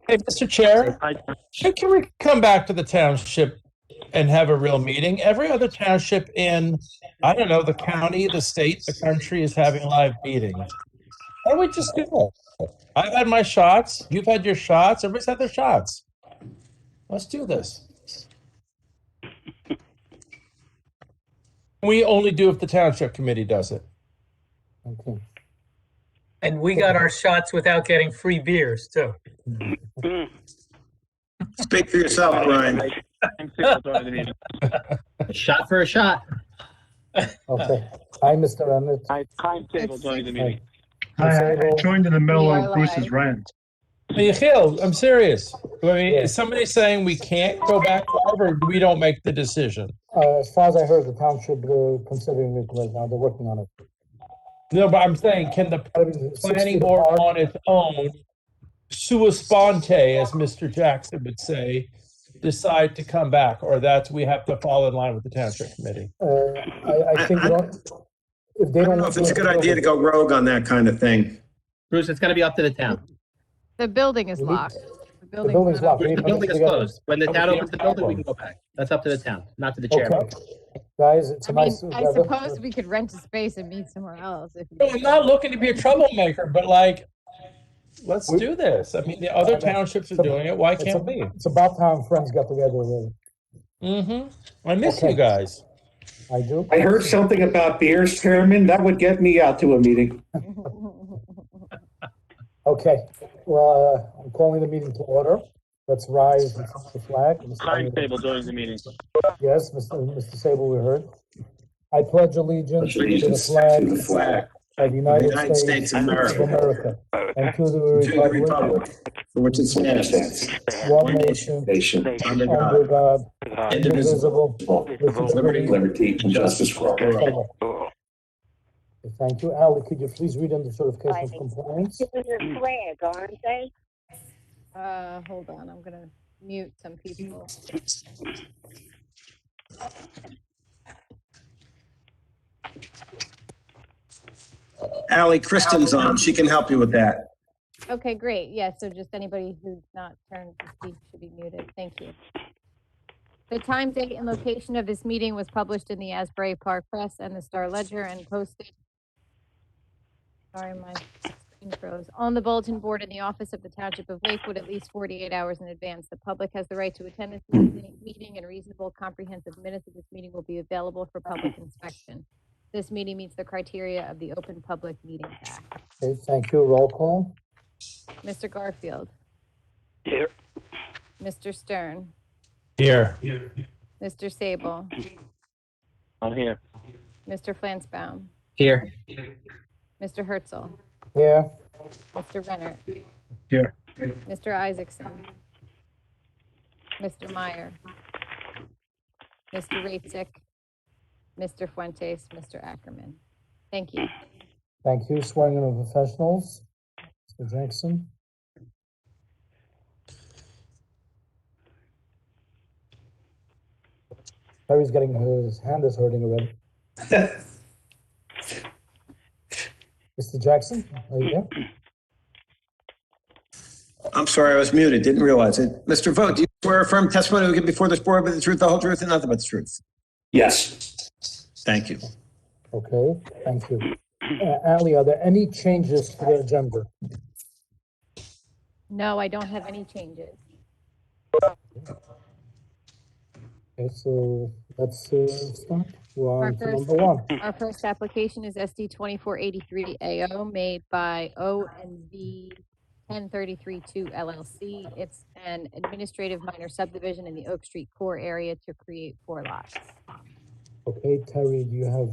Hey, Mr. Chair, can we come back to the township and have a real meeting? Every other township in, I don't know, the county, the state, the country is having live meetings. Why don't we just do it? I've had my shots. You've had your shots. Everybody's had their shots. Let's do this. We only do if the township committee does it. Okay. And we got our shots without getting free beers, too. Speak for yourself, Brian. A shot for a shot. Okay. Hi, Mr. Emmett. Timetable joining the meeting. Hi, I joined in the middle of Bruce's rant. Hey, Yechiel, I'm serious. I mean, Yeah. is somebody saying we can't go back live or we don't make the decision? As far as I heard, the township considering it right now. They're working on it. No, but I'm saying, can the planning board on its own, sua sponte, as Mr. Jackson would say, decide to come back, or that we have to fall in line with the township committee? I think if they I don't don't know if it's a good idea to go rogue on that kind of thing. Bruce, it's gotta be up to the town. The building is We need- locked. The building's locked. The building is closed. When the town opens the building, we can go back. That's up to the town, not to the chair. Okay. Guys, it's a I mean, nice. I suppose we could rent a space and meet somewhere else. If No, I'm not looking to be a troublemaker, but like, let's do this. I mean, the other townships are doing it. Why can't we? It's about time friends got together. Really. I miss Okay. you guys. I do. I heard something about beers, Chairman. That would get me out to a meeting. Okay. Well, I'm calling the meeting to order. Let's rise and salute the flag. Timetable joins the meeting. Yes, Mr. Sable, we heard. I pledge allegiance to the flag of the United States of America and to the republic For which it stands, one nation, under under God, God, indivisible, indivisible, with liberty, and justice for all. Thank you. Ali, could you please read in the certification of compliance? Your flag, aren't they? hold on, I'm gonna mute some people. Allie, Kristen's on. She can help you with that. Okay, great. Yeah, so just anybody who's not turned to speak should be muted. Thank you. The time, date, and location of this meeting was published in the Asbury Park Press and the Star Ledger and posted. Sorry, my screen froze. On the bulletin board in the office of the Township of Lakewood at least 48 hours in advance. The public has the right to attend this meeting, and reasonable comprehensive minutes of this meeting will be available for public inspection. This meeting meets the criteria of the Open Public Meetings Act. Okay, thank you. Roll call. Mr. Garfield. Here. Mr. Stern. Here. Mr. Sable. I'm here. Mr. Flansbaum. Here. Mr. Herzl. Here. Mr. Renner. Here. Mr. Isaacson. Mr. Meyer. Mr. Raitzik. Mr. Fuentes. Mr. Ackerman. Thank you. Thank you. Swearing in of professionals. Mr. Jackson. Harry's getting his hand is hurting already. Mr. Jackson, are you there? I'm sorry, I was muted. Didn't realize it. Mr. Vogt, do you swear affirm testimony we give before this board with the truth, the whole truth, and nothing but the truth? Yes. Thank you. Okay, thank you. Ali, are there any changes to the agenda? No, I don't have any changes. Okay, so let's start. We're Our on to first- number one. Our first application is SD 2483 AO made by O&V 10332 LLC. It's an administrative minor subdivision in the Oak Street core area to create 4 lots. Okay, Terry, do you have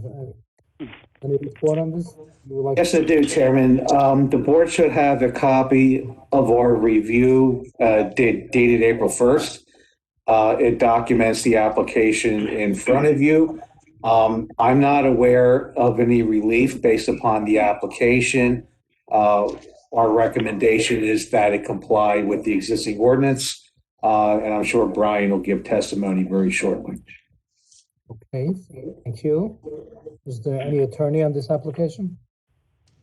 any report on this? You would like? Yes, I do, Chairman. The board should have a copy of our review dated April 1st. It documents the application in front of you. I'm not aware of any relief based upon the application. Our recommendation is that it comply with the existing ordinance, and I'm sure Brian will give testimony very shortly. Okay, thank you. Is there any attorney on this application?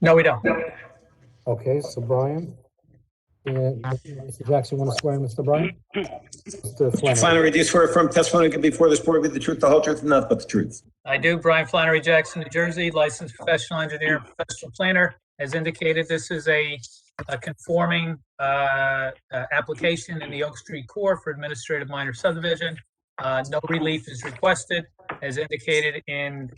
No, we don't. Okay, so Brian, Mr. Jackson, want to swear in Mr. Bryan? Mr. Flannery. Flannery, do you swear affirm testimony to give before this board with the truth, the whole truth, and nothing but the truth? I do. Brian Flannery Jackson, New Jersey, licensed professional engineer and professional planner. As indicated, this is a conforming application in the Oak Street Core for administrative minor subdivision. No relief is requested. As indicated in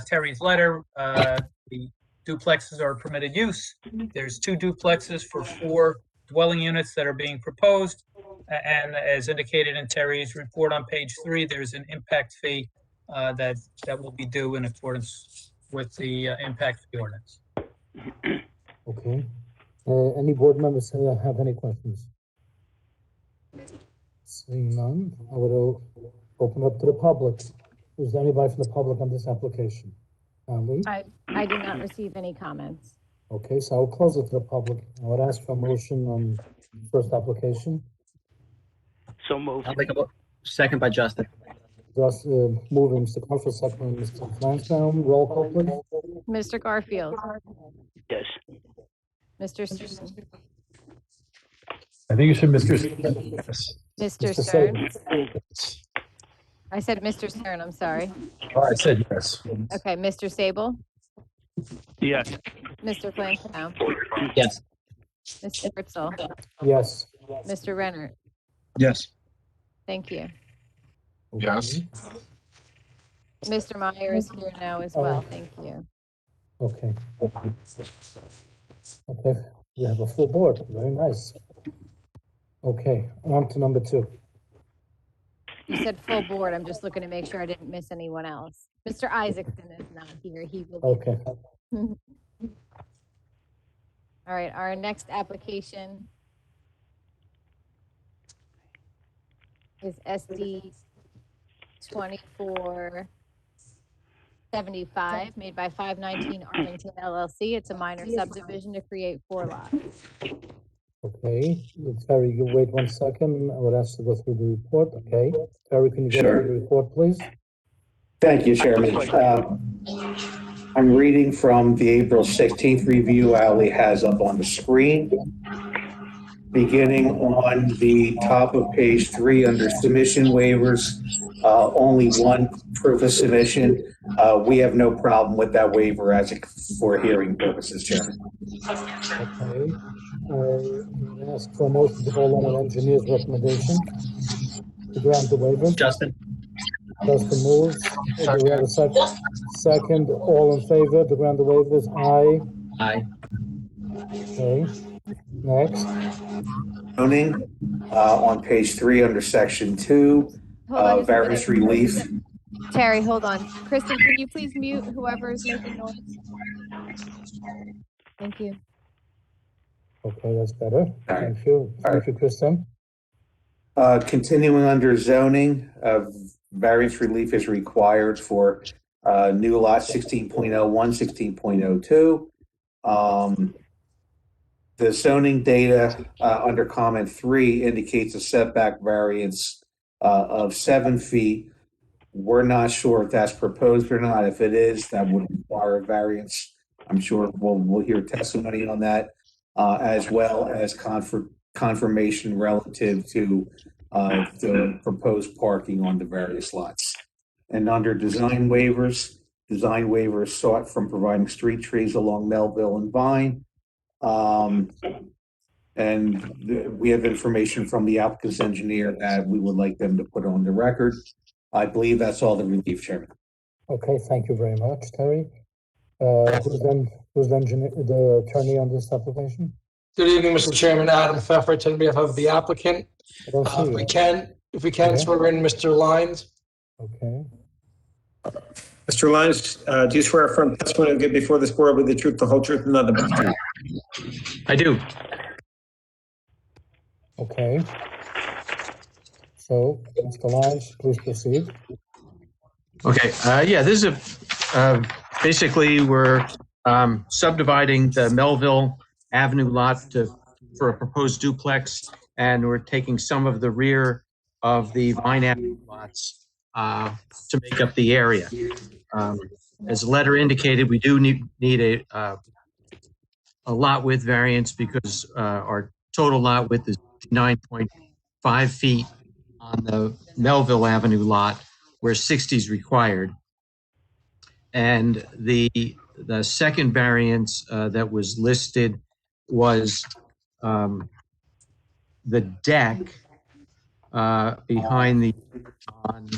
Terry's letter, the duplexes are permitted use. There's 2 duplexes for 4 dwelling units that are being proposed. And as indicated in Terry's report on page 3, there's an impact fee that will be due in accordance with the impact fee ordinance. Okay. Any board members have any questions? Seeing none, I would open up to the public. Is there anybody from the public on this application? Lee? I did not receive any comments. Okay, so I'll close it to the public. I would ask for a motion on first application. So moved. I'll make a second by Justin. Just moving Mr. Garfield, second Mr. Flansbaum. Roll call, please. Mr. Garfield, Yes. Mr. Stern, I think you should, Mr. Yes. Mr. Mr. Stern. Sable. I said Mr. Stern, I'm sorry. Oh, I said yes. Okay, Mr. Sable, Yes. Mr. Flansbaum, Yes. Mr. Fritzl, Yes. Mr. Renner. Yes. Thank you. Yes. Mr. Meyer is here now as well. Thank you. Okay. Okay, we have a full board. Very nice. Okay, on to number 2. You said full board. I'm just looking to make sure I didn't miss anyone else. Mr. Isaacson is not here. He will. Okay. All right, our next application is SD 2475, made by 519 Arlington LLC. It's a minor subdivision to create 4 lots. Okay, Terry, you wait 1 second. I would ask to go through the report. Okay. Terry, can you go Sure. through the report, please? Thank you, Chairman. I'm reading from the April 16th review Ali has up on the screen. Beginning on the top of page 3 under submission waivers, only 1 proof of submission. We have no problem with that waiver for hearing purposes, Chairman. Okay. I ask for a motion to go along with engineer's recommendation to grant the waiver. Justin? Justin moves. Do we have a second? Second, all in favor to grant the waivers? Aye. Aye. Okay. Next. Zoning, on page 3 under section 2, Hold on just a various minute. relief. Terry, hold on. Kristen, can you please mute whoever is making noise? Thank you. Okay, that's better. right. Thank you. Thank you, Kristen. Continuing under zoning, variance relief is required for new lot 16.01, 16.02. The zoning data under comment 3 indicates a setback variance of 7 feet. We're not sure if that's proposed or not. If it is, that would require a variance. I'm sure we'll hear testimony on that, as well as confirmation relative to the proposed parking on the various lots. And under design waivers sought from providing street trees along Melville and Vine. We have information from the applicant's engineer that we would like them to put on the record. I believe that's all the relief, Chairman. Okay, thank you very much, Terry. Who's the attorney on this application? Good evening, Mr. Chairman. Adam Pfeffer, on behalf of the applicant. I don't see If we you. can Yeah. swear in Mr. Lyons. Okay. Mr. Lyons, do you swear affirm testimony to give before this board with the truth, the whole truth, and nothing but the truth? I do. Okay. So, Mr. Lyons, please proceed. Okay, yeah, this is basically we're subdividing the Melville Avenue lot for a proposed duplex, and we're taking some of the rear of the Vine Avenue lots to make up the area. As the letter indicated, we do need a lot width variance because our total lot width is 9.5 feet on the Melville Avenue lot, where 60 is required. And the second variance that was listed was the deck behind the on.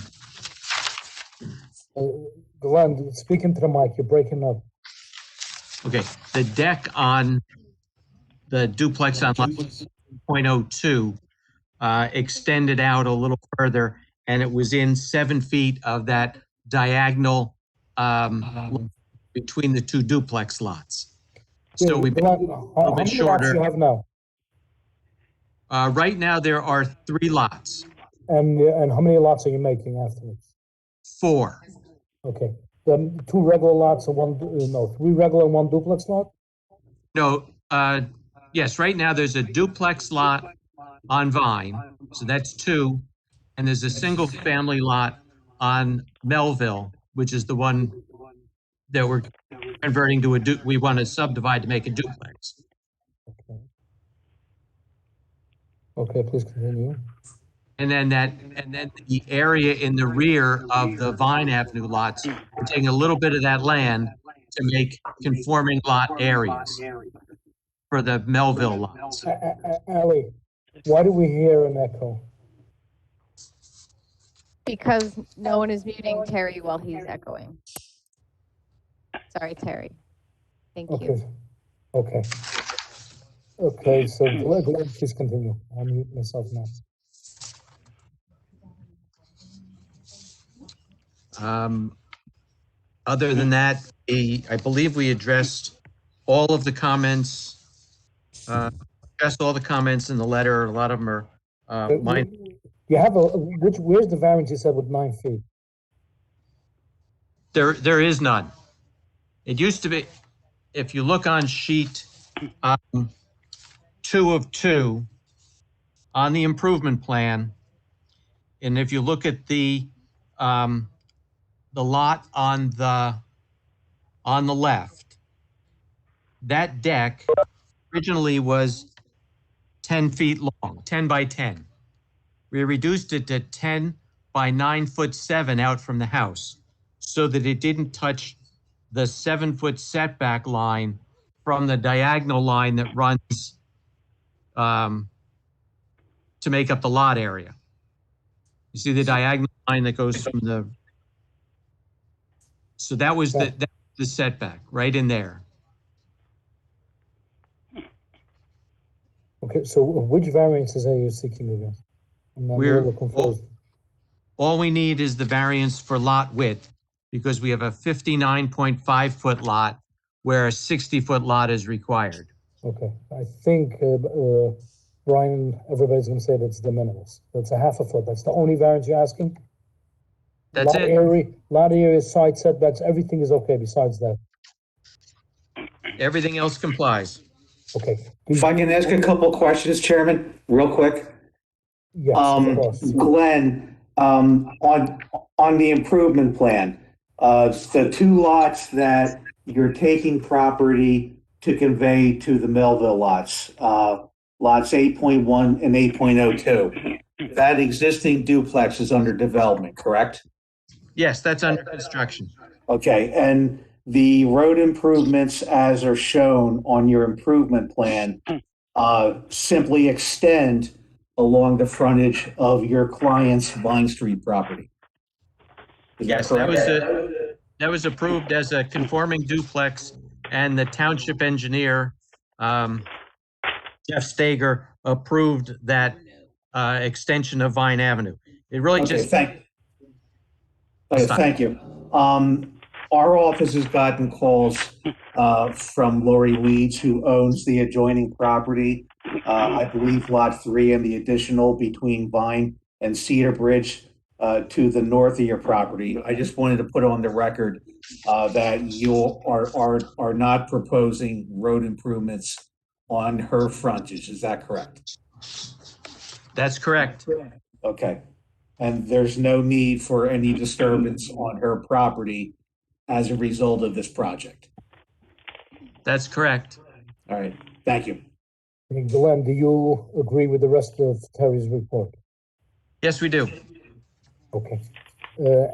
Glenn, speak into the mic, you're breaking up. Okay, the deck on the duplex on lot 0.02 extended out a little further, and it was in 7 feet of that diagonal between the two duplex lots. So we made it a Glenn, little how bit many lots you shorter. have now? Right now, there are 3 lots. And how many lots are you making afterwards? 4. Okay, then 2 regular lots and 3 regular and 1 duplex lot? No, yes, right now there's a duplex lot on Vine, so that's 2. And there's a single family lot on Melville, which is the one that we're converting to we want to subdivide to make a duplex. Okay, please continue. And then the area in the rear of the Vine Avenue lots, we're taking a little bit of that land to make conforming lot areas for the Melville lots. Ali, why do we hear an echo? Because no one is muting Terry while he's echoing. Sorry, Terry. Thank you. Okay. Okay, so Glenn, please continue. I'll mute myself now. Other than that, I believe we addressed all of the comments, addressed all the comments in the letter. A lot of them are mine. You have where's the variance you said with 9 feet? There is none. It used to be, if you look on sheet 2 of 2 on the improvement plan, and if you look at the lot on the left, that deck originally was 10 feet long, 10 by 10. We reduced it to 10 by 9'7" out from the house so that it didn't touch the 7-foot setback line from the diagonal line that runs to make up the lot area. You see the diagonal line that goes from the, so that was the setback right in there. Okay, so which variances are you seeking again? All we need is the variance for lot width, because we have a 59.5-foot lot where a 60-foot lot is required. Okay, I think, Brian, everybody's gonna say that's de minimis. That's a half a foot. That's the only variance you're asking? That's it. Lot area, side setbacks, everything is okay besides that. Everything else complies. Okay. If I can ask a couple questions, Chairman, real quick. Yes, of course. Glenn, on the improvement plan, the 2 lots that you're taking property to convey to the Melville lots, lots 8.1 and 8.02, that existing duplex is under development, correct? Yes, that's under construction. Okay, and the road improvements as are shown on your improvement plan simply extend along the frontage of your client's Vine Street property. Yes, that was approved as a conforming duplex, and the township engineer, Jeff Stager, approved that extension of Vine Avenue. It really just... Thank you. Our office has gotten calls from Lori Leeds, who owns the adjoining property. I believe lot 3 and the additional between Vine and Cedar Bridge to the north of your property. I just wanted to put on the record that you are not proposing road improvements on her frontage. Is that correct? That's correct. Okay. And there's no need for any disturbance on her property as a result of this project. That's correct. All right. Thank you. Glenn, do you agree with the rest of Terry's report? Yes, we do. Okay.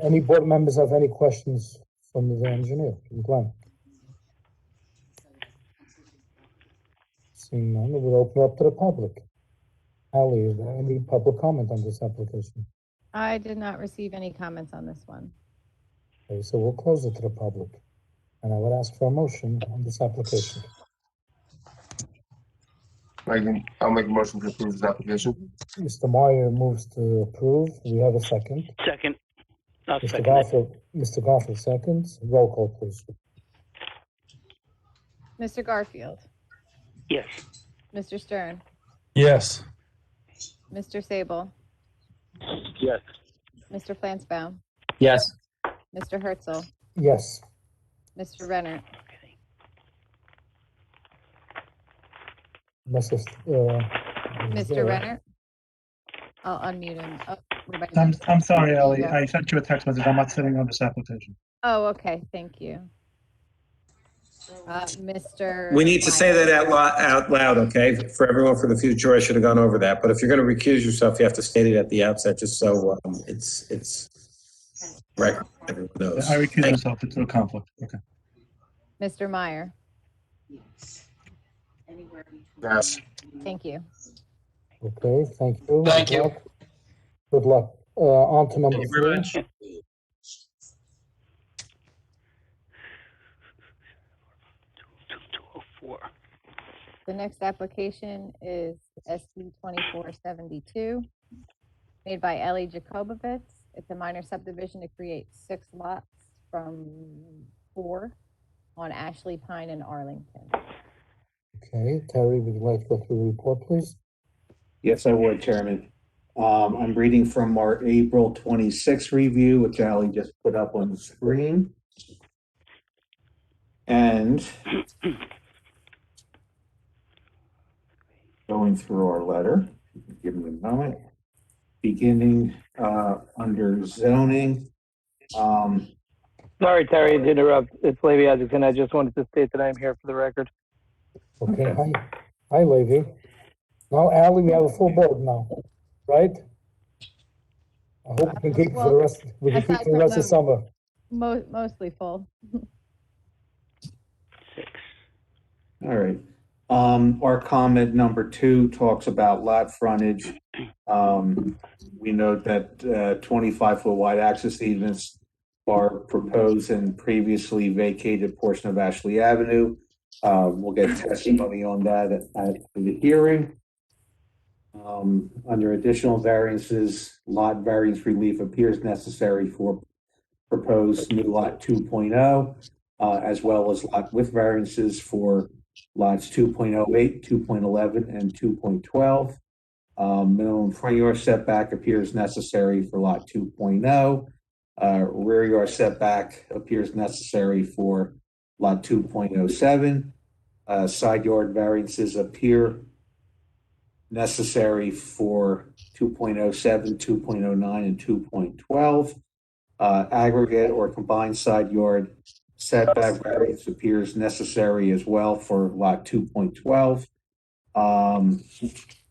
Any board members have any questions from the engineer, from Glenn? Seeing none, we'll open up to the public. Ali, is there any public comment on this application? I did not receive any comments on this one. Okay, so we'll close it to the public. And I would ask for a motion on this application. I'll make a motion to approve this application. Mr. Meyer moves to approve. Do we have a second? Second. I'll Mr. second it. Garfield, Mr. Garfield seconds. Roll call, please. Mr. Garfield, Yes. Mr. Stern, Yes. Mr. Sable, Yes. Mr. Flansbaum, Yes. Mr. Herzl, Yes. Mr. Renner, Mrs. Mr. Renner. I'll unmute him. Oh, I'm sorry, Ellie. I sent you a text message. I'm not sitting on this application. Oh, okay, thank you. Mr. We need to say Meyer. that out loud, okay? For everyone for the future, I should have gone over that. But if you're going to recuse yourself, you have to state it at the outset, just so it's right. Everyone knows. I recuse myself due to a conflict. Okay. Mr. Meyer, Yes. thank you. Okay, thank you. Thank Good you. luck. Good luck. On to number Thank you very three. much. The next application is SB 2472, made by Ellie Jacobovitz. It's a minor subdivision to create 6 lots from 4 on Ashley Pine in Arlington. Okay, Terry, would you like to go through the report, please? Yes, I would, Chairman. I'm reading from our April 26th review, which Ali just put up on the screen. And going through our letter, give me a moment. Beginning under zoning. Sorry, Terry, to interrupt. It's Levy Isaacson. I just wanted to state that I'm here for the record. Okay, hi, Levy. Now, Ally, we have a full board now, right? I hope we can keep for the rest, we can keep for the rest of summer. Mostly full. All right. Our comment number 2 talks about lot frontage. We note that 25-foot wide access easements are proposed in previously vacated portion of Ashley Avenue. We'll get testimony on that at the hearing. Under additional variances, lot variance relief appears necessary for proposed new lot 2.0, as well as lot width variances for lots 2.08, 2.11, and 2.12. Minimum front yard setback appears necessary for lot 2.0. Rear yard setback appears necessary for lot 2.07. Side yard variances appear necessary for 2.07, 2.09, and 2.12. Aggregate or combined side yard setback variance appears necessary as well for lot 2.12.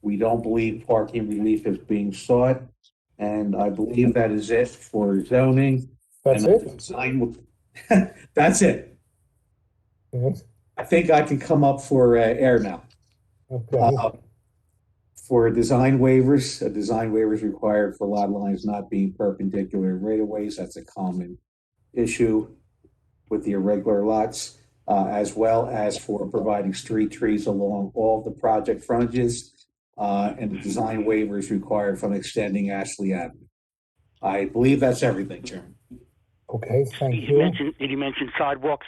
We don't believe parking relief is being sought, and I believe that is it for zoning. That's And it? That's it. Yes. I think I can come up for air now. Okay, For design waivers, a design waiver is required for lot lines not being perpendicular right of ways. That's a common issue with the irregular lots, as well as for providing street trees along all the project frontages. And the design waiver is required from extending Ashley Avenue. I believe that's everything, Chairman. okay, thank Did you. you mention sidewalks?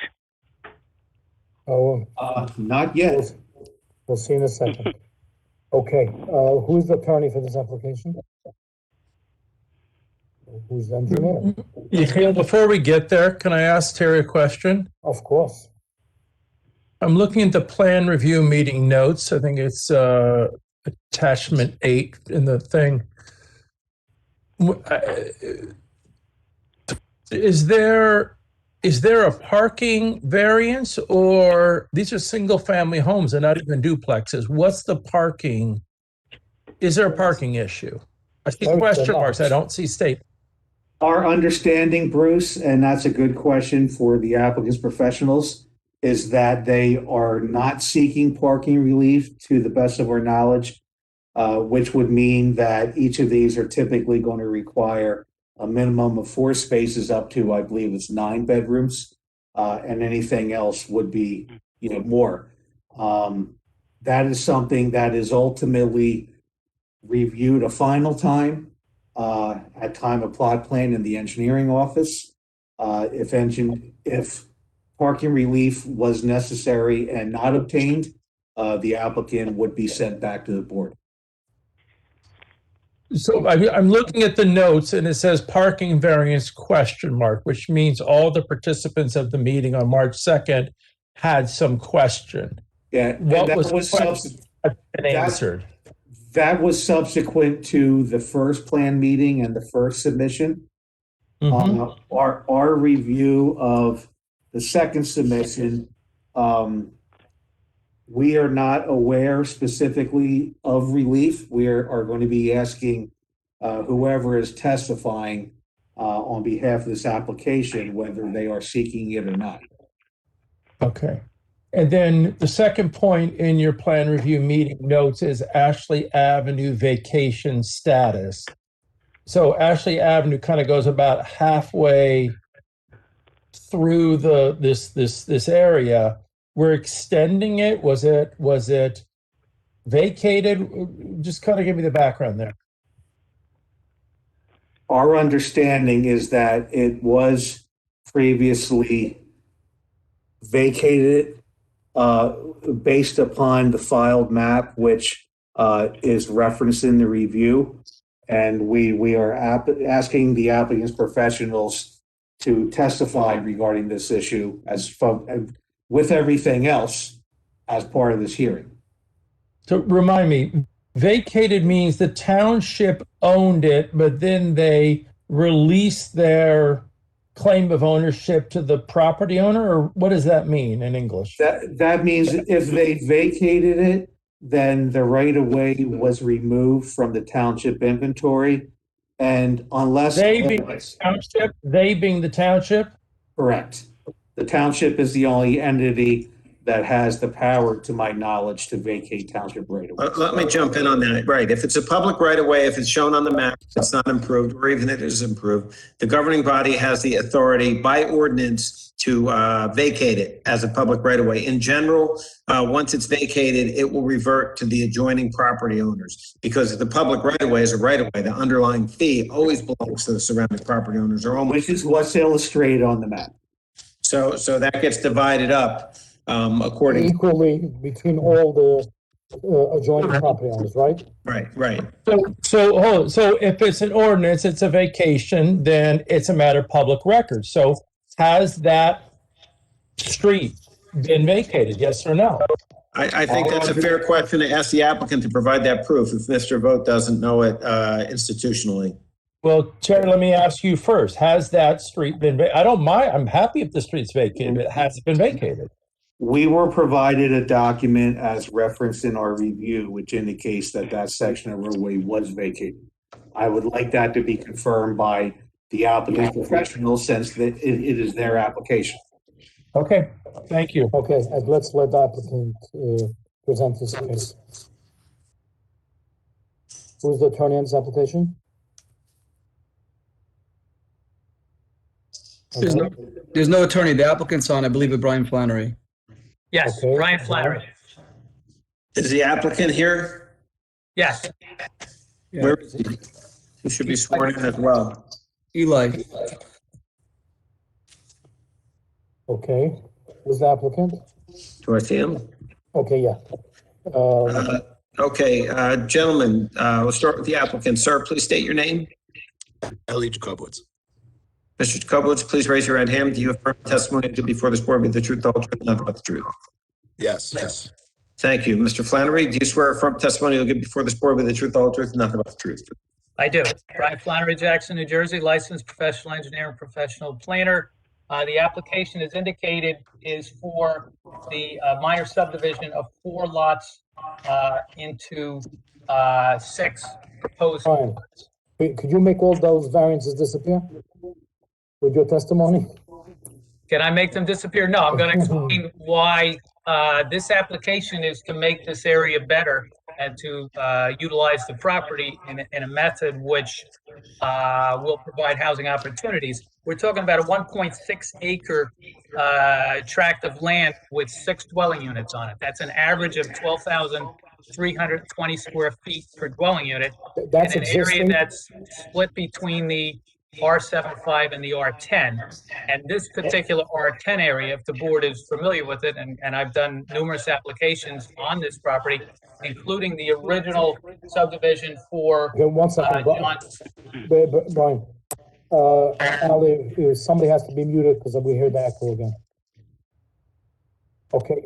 Oh, Not yet. we'll see in a second. Okay, who's the attorney for this application? Who's the engineer? Yeah, before we get there, can I ask Terry a question? Of course. I'm looking at the plan review meeting notes. I think it's attachment 8 in the thing. Is there is there a parking variance, or these are single-family homes, they're not even duplexes? What's the parking? Is there a parking issue? I see question marks, I don't see state. Our understanding, Bruce, and that's a good question for the applicant's professionals, is that they are not seeking parking relief to the best of our knowledge, which would mean that each of these are typically going to require a minimum of 4 spaces up to, I believe it's 9 bedrooms, and anything else would be, more. That is something that is ultimately reviewed a final time at time of plot plan in the engineering office. If parking relief was necessary and not obtained, the applicant would be sent back to the board. So I'm looking at the notes and it says parking variance question mark, which means all the participants of the meeting on March 2nd had some question. Yeah, What was answered? That was subsequent to the first plan meeting and the first submission. Our review of the second submission, we are not aware specifically of relief. We are going to be asking whoever is testifying on behalf of this application whether they are seeking it or not. Okay. And then the second point in your plan review meeting notes is Ashley Avenue vacation status. So Ashley Avenue kind of goes about halfway through this area. We're extending it. Was it vacated? Just kind of give me the background there. Our understanding is that it was previously vacated based upon the filed map, which is referenced in the review. And we are asking the applicant's professionals to testify regarding this issue with everything else as part of this hearing. So remind me, vacated means the township owned it, but then they released their claim of ownership to the property owner, or what does that mean in English? That means if they vacated it, then the right-of-way was removed from the township inventory. And unless they being the township? Correct. The township is the only entity that has the power, to my knowledge, to vacate township right-of-way. Let me jump in on that. Right. If it's a public right-of-way, if it's shown on the map, it's not improved, or even if it is improved, the governing body has the authority by ordinance to vacate it as a public right-of-way. In general, once it's vacated, it will revert to the adjoining property owners, because if the public right-of-way is a right-of-way, the underlying fee always belongs to the surrounding property owners, or almost. Which is what's illustrated on the map. So that gets divided up according equally between all the adjoining property owners, right? Right. So if it's an ordinance, it's a vacation, then it's a matter of public record. So has that street been vacated, yes or no? I think that's a fair question to ask the applicant to provide that proof if Mr. Vogt doesn't know it institutionally. Well, Chair, let me ask you first. Has that street been I don't mind. I'm happy if the street's vacated, but has it been vacated? We were provided a document as referenced in our review, which indicates that section of roadway was vacated. I would like that to be confirmed by the applicant professional, since that it is their application. Okay, thank you. Okay, and let's let the applicant present this case. Who's the attorney on this application? There's no attorney. The applicant's on, I believe, Brian Flannery. Yes, Okay. Brian Flannery. Is the applicant here? Yes. Where is he? He should be sworn in as well. Eli. Okay, who's the applicant? Do I see him? Okay, yeah. Okay, gentlemen, we'll start with the applicant. Sir, please state your name. Ellie Jacobowitz. Mr. Jacobowitz, please raise your right hand. Do you affirm testimony to give before this board with the truth, the whole truth, and nothing but the truth? Yes. Thank you. Mr. Flannery, do you swear affirm testimony you'll give before this board with the truth, the whole truth, and nothing but the truth? I do. Brian Flannery, Jackson, New Jersey, licensed professional engineer and professional planner. The application is indicated is for the minor subdivision of 4 lots into 6 proposed. Brian, could you make all those variances disappear with your testimony? Can I make them disappear? No, I'm going to explain why this application is to make this area better and to utilize the property in a method which will provide housing opportunities. We're talking about a 1.6 acre tract of land with 6 dwelling units on it. That's an average of 12,320 square feet per dwelling unit That's in an area existing. that's split between the R75 and the R10. And this particular R10 area, if the board is familiar with it, and I've done numerous applications on this property, including the original subdivision for Okay, one second, John. Brian. Ali, somebody has to be muted because we hear the echo again. Okay,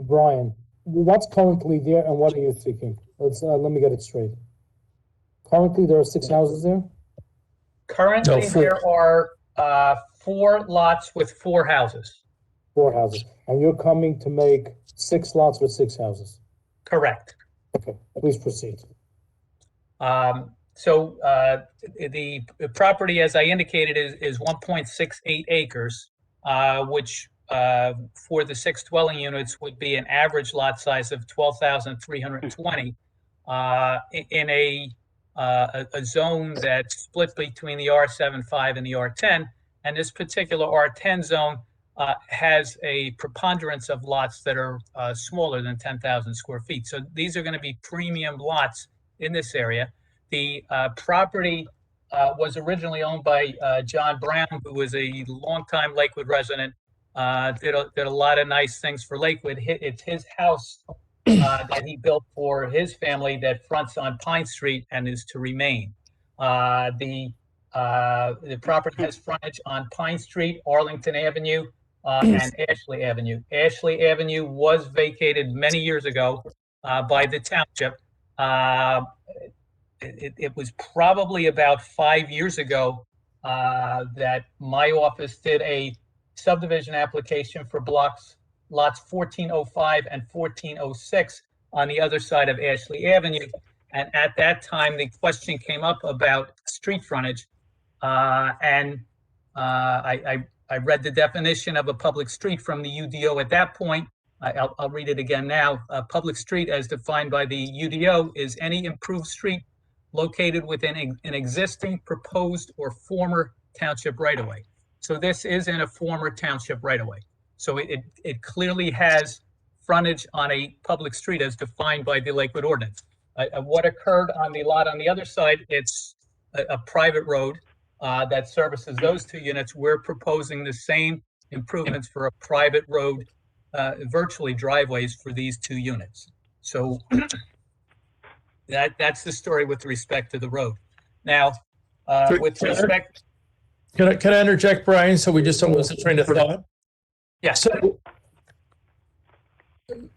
Brian, what's currently there and what are you seeking? Let me get it straight. Currently, there are 6 houses there? Currently, there are 4 lots with 4 houses. 4 houses. And you're coming to make 6 lots with 6 houses? Correct. Okay, please proceed. So the property, as I indicated, is 1.68 acres, which for the 6 dwelling units would be an average lot size of 12,320 in a zone that's split between the R75 and the R10. And this particular R10 zone has a preponderance of lots that are smaller than 10,000 square feet. So these are going to be premium lots in this area. The property was originally owned by John Brown, who was a longtime Lakewood resident, did a lot of nice things for Lakewood. It's his house that he built for his family that fronts on Pine Street and is to remain. The property has frontage on Pine Street, Arlington Avenue, and Ashley Avenue. Ashley Avenue was vacated many years ago by the township. It was probably about 5 years ago that my office did a subdivision application for lots 1405 and 1406 on the other side of Ashley Avenue. And at that time, the question came up about street frontage. I read the definition of a public street from the UDO at that point. I'll read it again now. A public street as defined by the UDO is any improved street located within an existing, proposed, or former township right-of-way. So this is in a former township right-of-way. So it clearly has frontage on a public street as defined by the Lakewood ordinance. What occurred on the lot on the other side, it's a private road that services those 2 units. We're proposing the same improvements for a private road, virtually driveways for these 2 units. So that's the story with respect to the road. Now, with respect. Can I interject, Brian, so we just don't lose the train of thought? Yes. So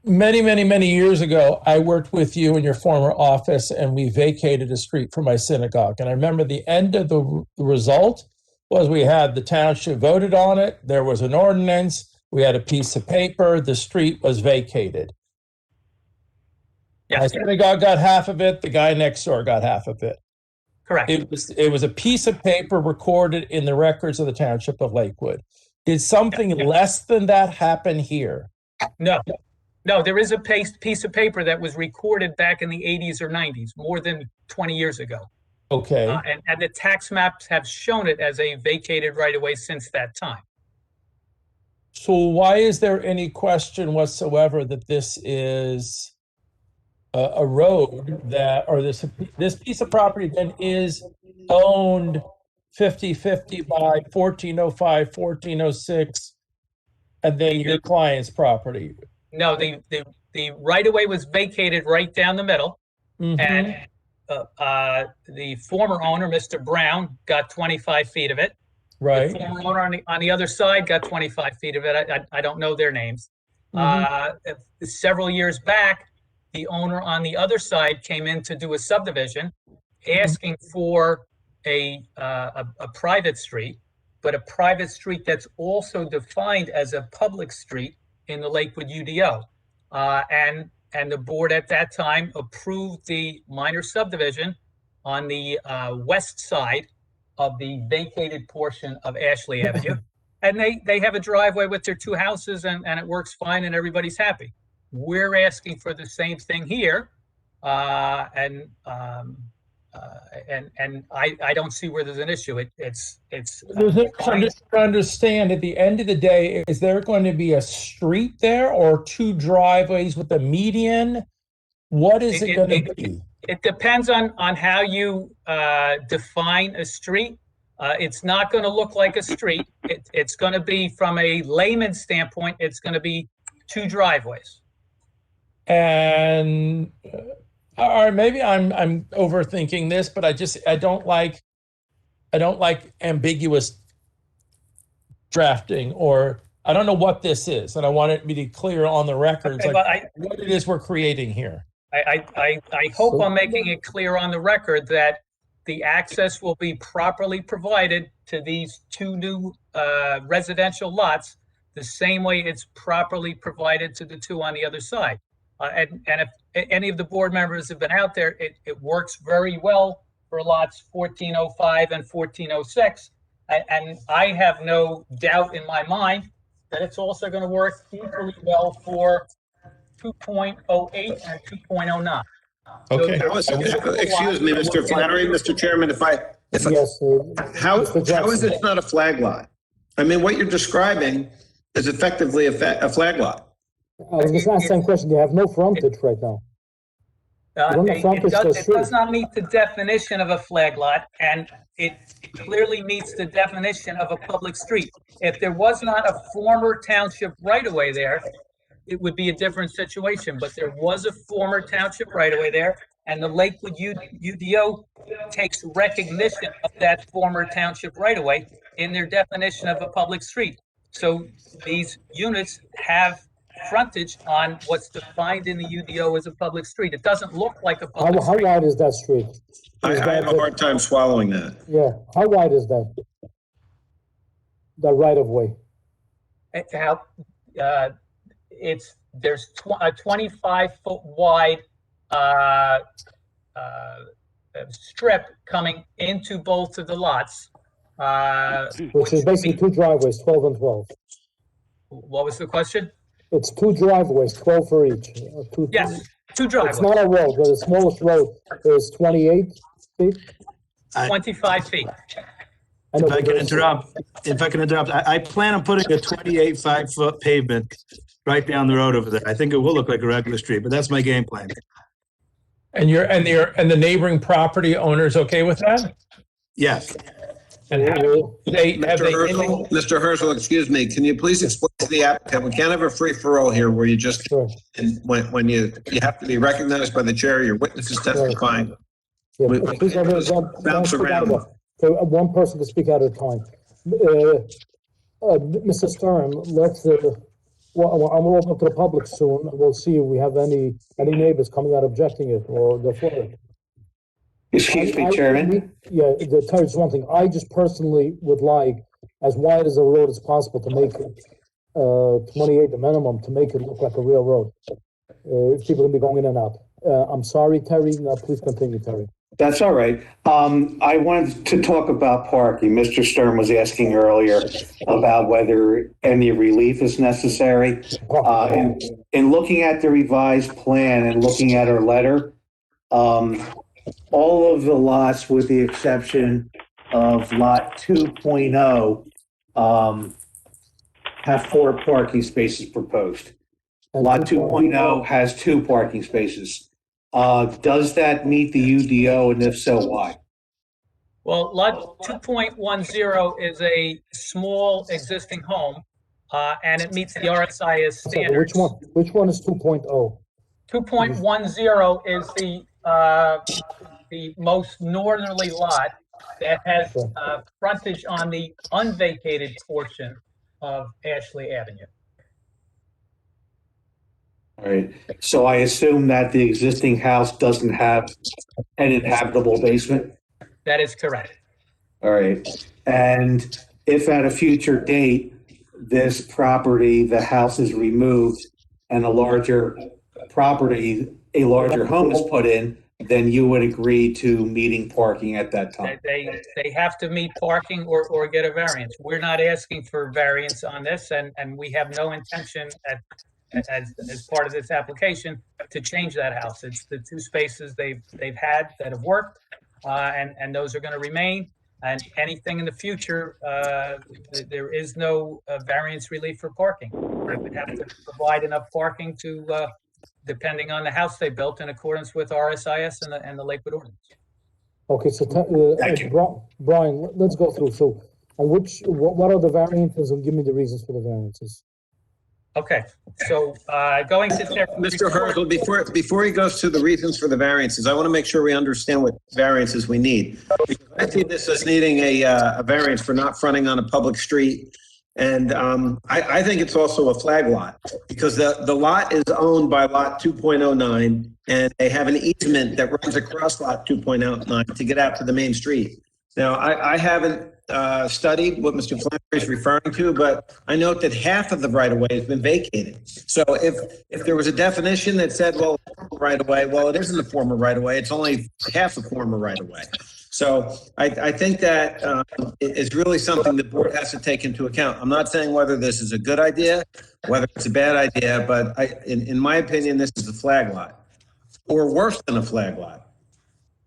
many years ago, I worked with you in your former office and we vacated a street for my synagogue. And I remember the end of the result was we had the township voted on it. There was an ordinance. We had a piece of paper. The street was vacated. Yes. My synagogue got half of it. The guy next door got half of it. Correct. It was a piece of paper recorded in the records of the township of Lakewood. Did something less than that happen here? No, there is a piece of paper that was recorded back in the 80s or 90s, more than 20 years ago. Okay. And the tax maps have shown it as a vacated right-of-way since that time. So why is there any question whatsoever that this is a road that, or this piece of property then is owned 50-50 by 1405, 1406, and then your client's property? No, the right-of-way was vacated right down the middle. And the former owner, Mr. Brown, got 25 feet of it. Right. The former owner on the other side got 25 feet of it. I don't know their names. Several years back, the owner on the other side came in to do a subdivision, asking for a private street. but a private street that's also defined as a public street in the Lakewood UDO. And the board at that time approved the minor subdivision on the west side of the vacated portion of Ashley Avenue. And they have a driveway with their two houses, and it works fine and everybody's happy. We're asking for the same thing here. And I don't see where there's an issue. It's I'm just trying to understand, at the end of the day, is there going to be a street there or two driveways with a median? What is it going to be? It depends on how you define a street. It's not going to look like a street. It's going to be, from a layman's standpoint, it's going to be two driveways. And or maybe I'm overthinking this, but I don't like ambiguous drafting, or I don't know what this is, and I want it to be clear on the record, Okay, what it is we're creating here. I hope I'm making it clear on the record that the access will be properly provided to these two new residential lots, the same way it's properly provided to the two on the other side. And if any of the board members have been out there, it works very well for lots 1405 and 1406. And I have no doubt in my mind that it's also going to work equally well for 2.08 and 2.09. Okay. Excuse me, Mr. Flannery, Mr. Chairman, Yes. how is this not a flag lot? I mean, what you're describing is effectively a flag lot. I was going to ask the same question. They have no frontage right now. It does not meet the definition of a flag lot, and it clearly meets the definition of a public street. If there was not a former township right-of-way there, it would be a different situation, but there was a former township right-of-way there, and the Lakewood UDO takes recognition of that former township right-of-way in their definition of a public street. So these units have frontage on what's defined in the UDO as a public street. It doesn't look like a public How street. wide is that street? I have a hard time swallowing that. Yeah, how wide is that? The right of way? There's a 25-foot wide strip coming into both of the lots. Which is basically two driveways, 12 and 12. What was the question? It's two driveways, 12 for each. Yes, two driveways. It's not a road, but the smallest road is 28 feet. 25 feet. If I can interrupt, I plan on putting a 28 5-foot pavement right down the road over there. I think it will look like a regular street, but that's my game plan. And the neighboring property owners okay with that? Yes. And Mr. Herschel, excuse me, can you please explain to the applicant, we can't have a free-for-all here where you just, and when you have to be recognized by the chair, your witness is testifying. Yeah, please, Bounce around. So one person can speak at a time. Mr. Stern, I'm open to the public soon. We'll see if we have any neighbors coming out objecting it or the floor. Excuse me, Chairman. Yeah, to tell you just one thing, I just personally would like as wide as a road as possible to make it 28 the minimum, to make it look like a real road. People can be going in and out. I'm sorry, Terry. Now please continue, Terry. That's all right. I wanted to talk about parking. Mr. Stern was asking earlier about whether any relief is necessary. In looking at the revised plan and looking at our letter, all of the lots, with the exception of lot 2.0, have 4 parking spaces proposed. Lot 2.0 has 2 parking spaces. Does that meet the UDO, and if so, why? Well, lot 2.10 is a small existing home, and it meets the RSIS standards. Which one is 2.0? 2.10 is the most northerly lot that has frontage on the unvacated portion of Ashley Avenue. All right. So I assume that the existing house doesn't have an inhabitable basement? That is correct. All right. And if at a future date, this property, the house is removed and a larger home is put in, then you would agree to meeting parking at that time. They have to meet parking or get a variance. We're not asking for variance on this, and we have no intention as part of this application to change that house. It's the two spaces they've had that have worked, and those are going to remain. And anything in the future, there is no variance relief for parking. They would have to provide enough parking to, depending on the house they built in accordance with RSIS and the Lakewood ordinance. Okay, so Brian, let's go through. So on what are the variances, and give me the reasons for the variances. Okay, so going to Mr. Herzl, before he goes to the reasons for the variances, I want to make sure we understand what variances we need. Because I see this as needing a variance for not fronting on a public street. And I think it's also a flag lot because the lot is owned by lot 2.09 and they have an easement that runs across lot 2.09 to get out to the main street. Now, I haven't studied what Mr. Flannery is referring to, but I note that half of the right-of-way has been vacated. So if there was a definition that said, well, right-of-way, well, it isn't a former right-of-way, it's only half a former right-of-way. So I think that is really something the board has to take into account. I'm not saying whether this is a good idea, whether it's a bad idea, but in my opinion, this is a flag lot, or worse than a flag lot,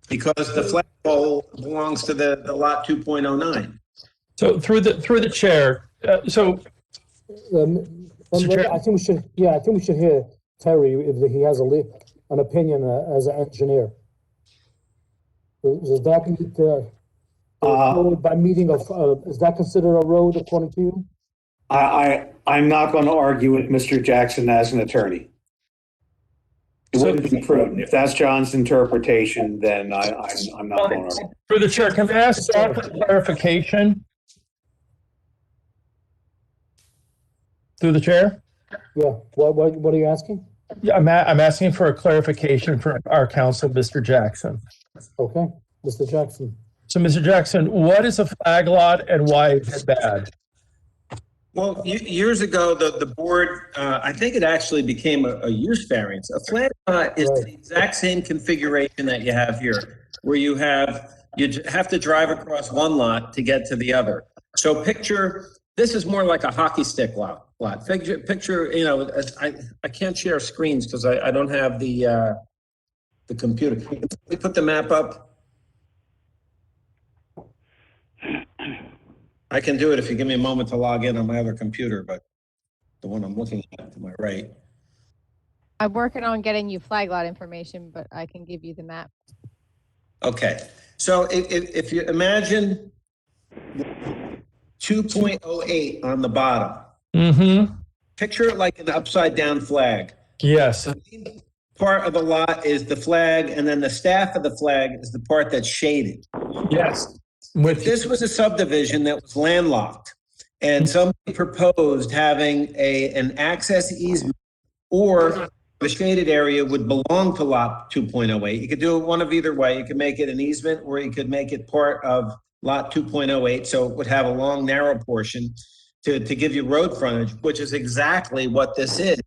because the flagpole belongs to the lot 2.09. So through the chair, I think we should hear Terry if he has an opinion as an engineer. Is that by meeting of is that considered a road according to you? I'm not going to argue with Mr. Jackson as an attorney. It wouldn't be prudent. If that's John's interpretation, then I'm not going to argue. Through the chair, can I ask for clarification? Through the chair? Yeah. What are you asking? Yeah, I'm asking for a clarification for our counsel, Mr. Jackson. Okay, Mr. Jackson. So, Mr. Jackson, what is a flag lot and why is it bad? Well, years ago, the board, I think it actually became a use variance. A flag lot is the exact same configuration that you have here, where you have to drive across one lot to get to the other. So picture, this is more like a hockey stick lot. Picture, you know, I can't share screens because I don't have the computer. We put the map up. I can do it if you give me a moment to log in on my other computer, but the one I'm looking at to my right. I'm working on getting you flag lot information, but I can give you the map. Okay, so if you imagine 2.08 on the bottom. Mm-hmm. Picture it like an upside down flag. Yes. The main part of the lot is the flag, and then the staff of the flag is the part that's shaded. Yes. If this was a subdivision that was landlocked and somebody proposed having an access easement, or the shaded area would belong to lot 2.08, you could do it one of either way. You could make it an easement, or you could make it part of lot 2.08, so it would have a long, narrow portion to give you road frontage, which is exactly what this is.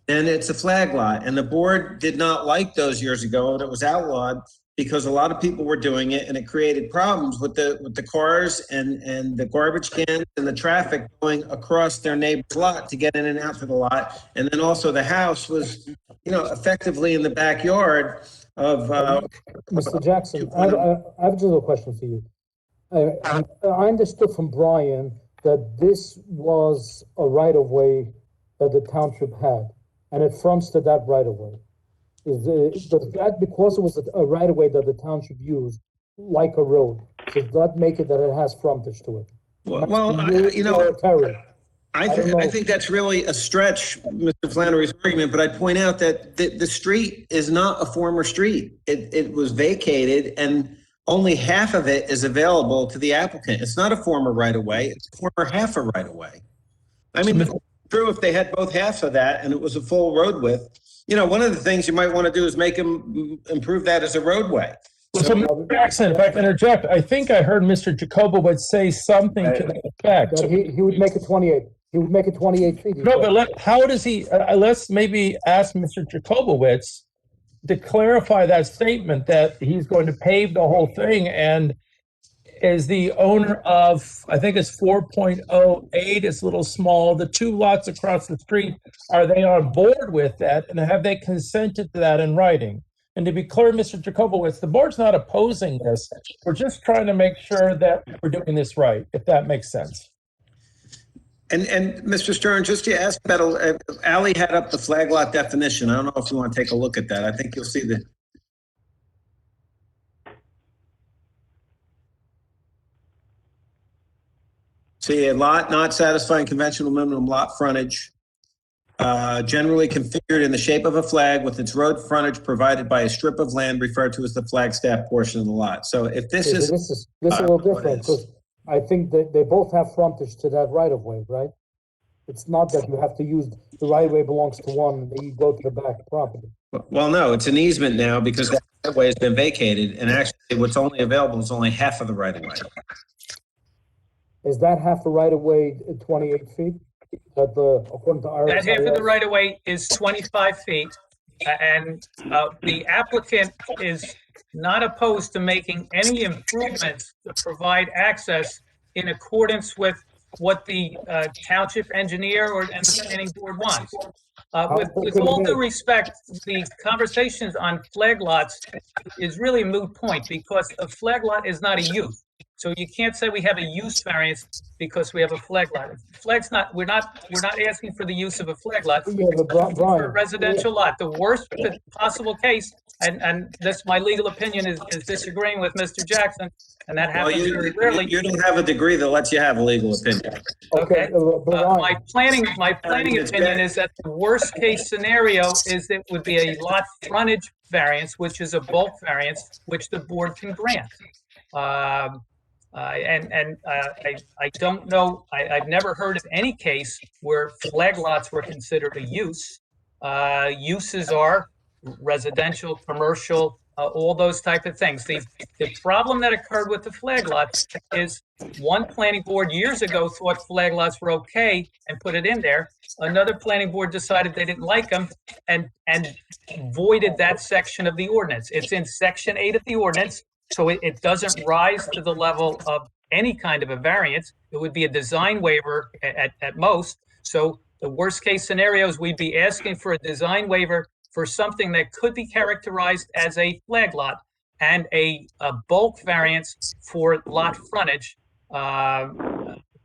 And it's a flag lot. And the board did not like those years ago, and it was outlawed because a lot of people were doing it, and it created problems with the cars and the garbage cans and the traffic going across their neighbor's lot to get in and out to the lot. And then also the house was, you know, effectively in the backyard of Mr. Jackson, I have just a question for you. I understood from Brian that this was a right-of-way that the township had, and it fronts to that right-of-way. Does that, because it was a right-of-way that the township used, like a road, does that make it that it has frontage to it? You know, Terry, I think that's really a stretch, Mr. Flannery's argument, but I'd point out that the street is not a former street. It was vacated, and only half of it is available to the applicant. It's not a former right-of-way, it's a former half a right-of-way. I mean, it's true if they had both halves of that and it was a full road width. You know, one of the things you might want to do is make them improve that as a roadway. So, Mr. Jackson, if I can interject, I think I heard Mr. Jacobowitz say something to that effect. That he would make it 28. He would make it 28 feet. No, but how does he, let's maybe ask Mr. Jacobowitz to clarify that statement that he's going to pave the whole thing, and is the owner of, I think it's 4.08, it's a little small, the two lots across the street, are they on board with that, and have they consented to that in writing? And to be clear, Mr. Jacobowitz, the board's not opposing this. We're just trying to make sure that we're doing this right, if that makes sense. And Mr. Stern, just to ask about, Ally had up the flag lot definition. I don't know if you want to take a look at that. I think you'll see the. See, a lot not satisfying conventional minimum lot frontage, generally configured in the shape of a flag with its road frontage provided by a strip of land referred to as the flagstaff portion of the lot. So if this is. This is a little different, because I think that they both have frontage to that right of way, right? It's not that you have to use, the right of way belongs to one, and then you go to the back property. Well, no, it's an easement now because that right of way has been vacated, and actually what's only available is only half of the right of way. Is that half the right of way 28 feet? That according to our. That half of the right of way is 25 feet, and the applicant is not opposed to making any improvements to provide access in accordance with what the township engineer and the planning board wants. With all due respect, the conversations on flag lots is really a moot point because a flag lot is not a use. So you can't say we have a use variance because we have a flag lot. Flag's not, we're not asking for the use of a flag lot. For a residential lot, the worst possible case, and this, my legal opinion is disagreeing with Mr. Jackson, and that happens very rarely. You don't have a degree that lets you have a legal opinion. Okay. My planning opinion is that the worst case scenario is that would be a lot frontage variance, which is a bulk variance, which the board can grant. I don't know, I've never heard of any case where flag lots were considered a use. Uses are residential, commercial, all those type of things. The problem that occurred with the flag lots is one planning board years ago thought flag lots were okay and put it in there. Another planning board decided they didn't like them and voided that section of the ordinance. It's in section 8 of the ordinance. So it doesn't rise to the level of any kind of a variance. It would be a design waiver at most. So the worst case scenario is we'd be asking for a design waiver for something that could be characterized as a flag lot and a bulk variance for lot frontage,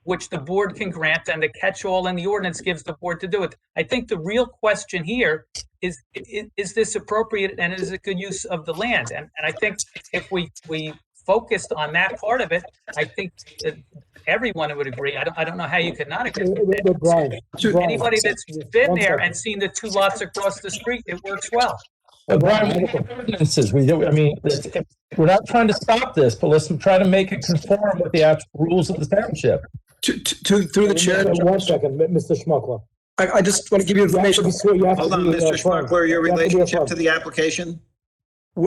which the board can grant, and the catch-all in the ordinance gives the board to do it. I think the real question here is this appropriate and is it good use of the land? And I think if we focused on that part of it, I think that everyone would agree. I don't know how you could not agree. Anybody that's been there and seen the two lots across the street, it works well. Brian, ordinances, I mean, we're not trying to stop this, but let's try to make it conform with the actual rules of the township. Through the chair. 1 second, Mr. Schmuckler. I just want to give you information. Hold on, Mr. Schmuckler, your relationship to the application?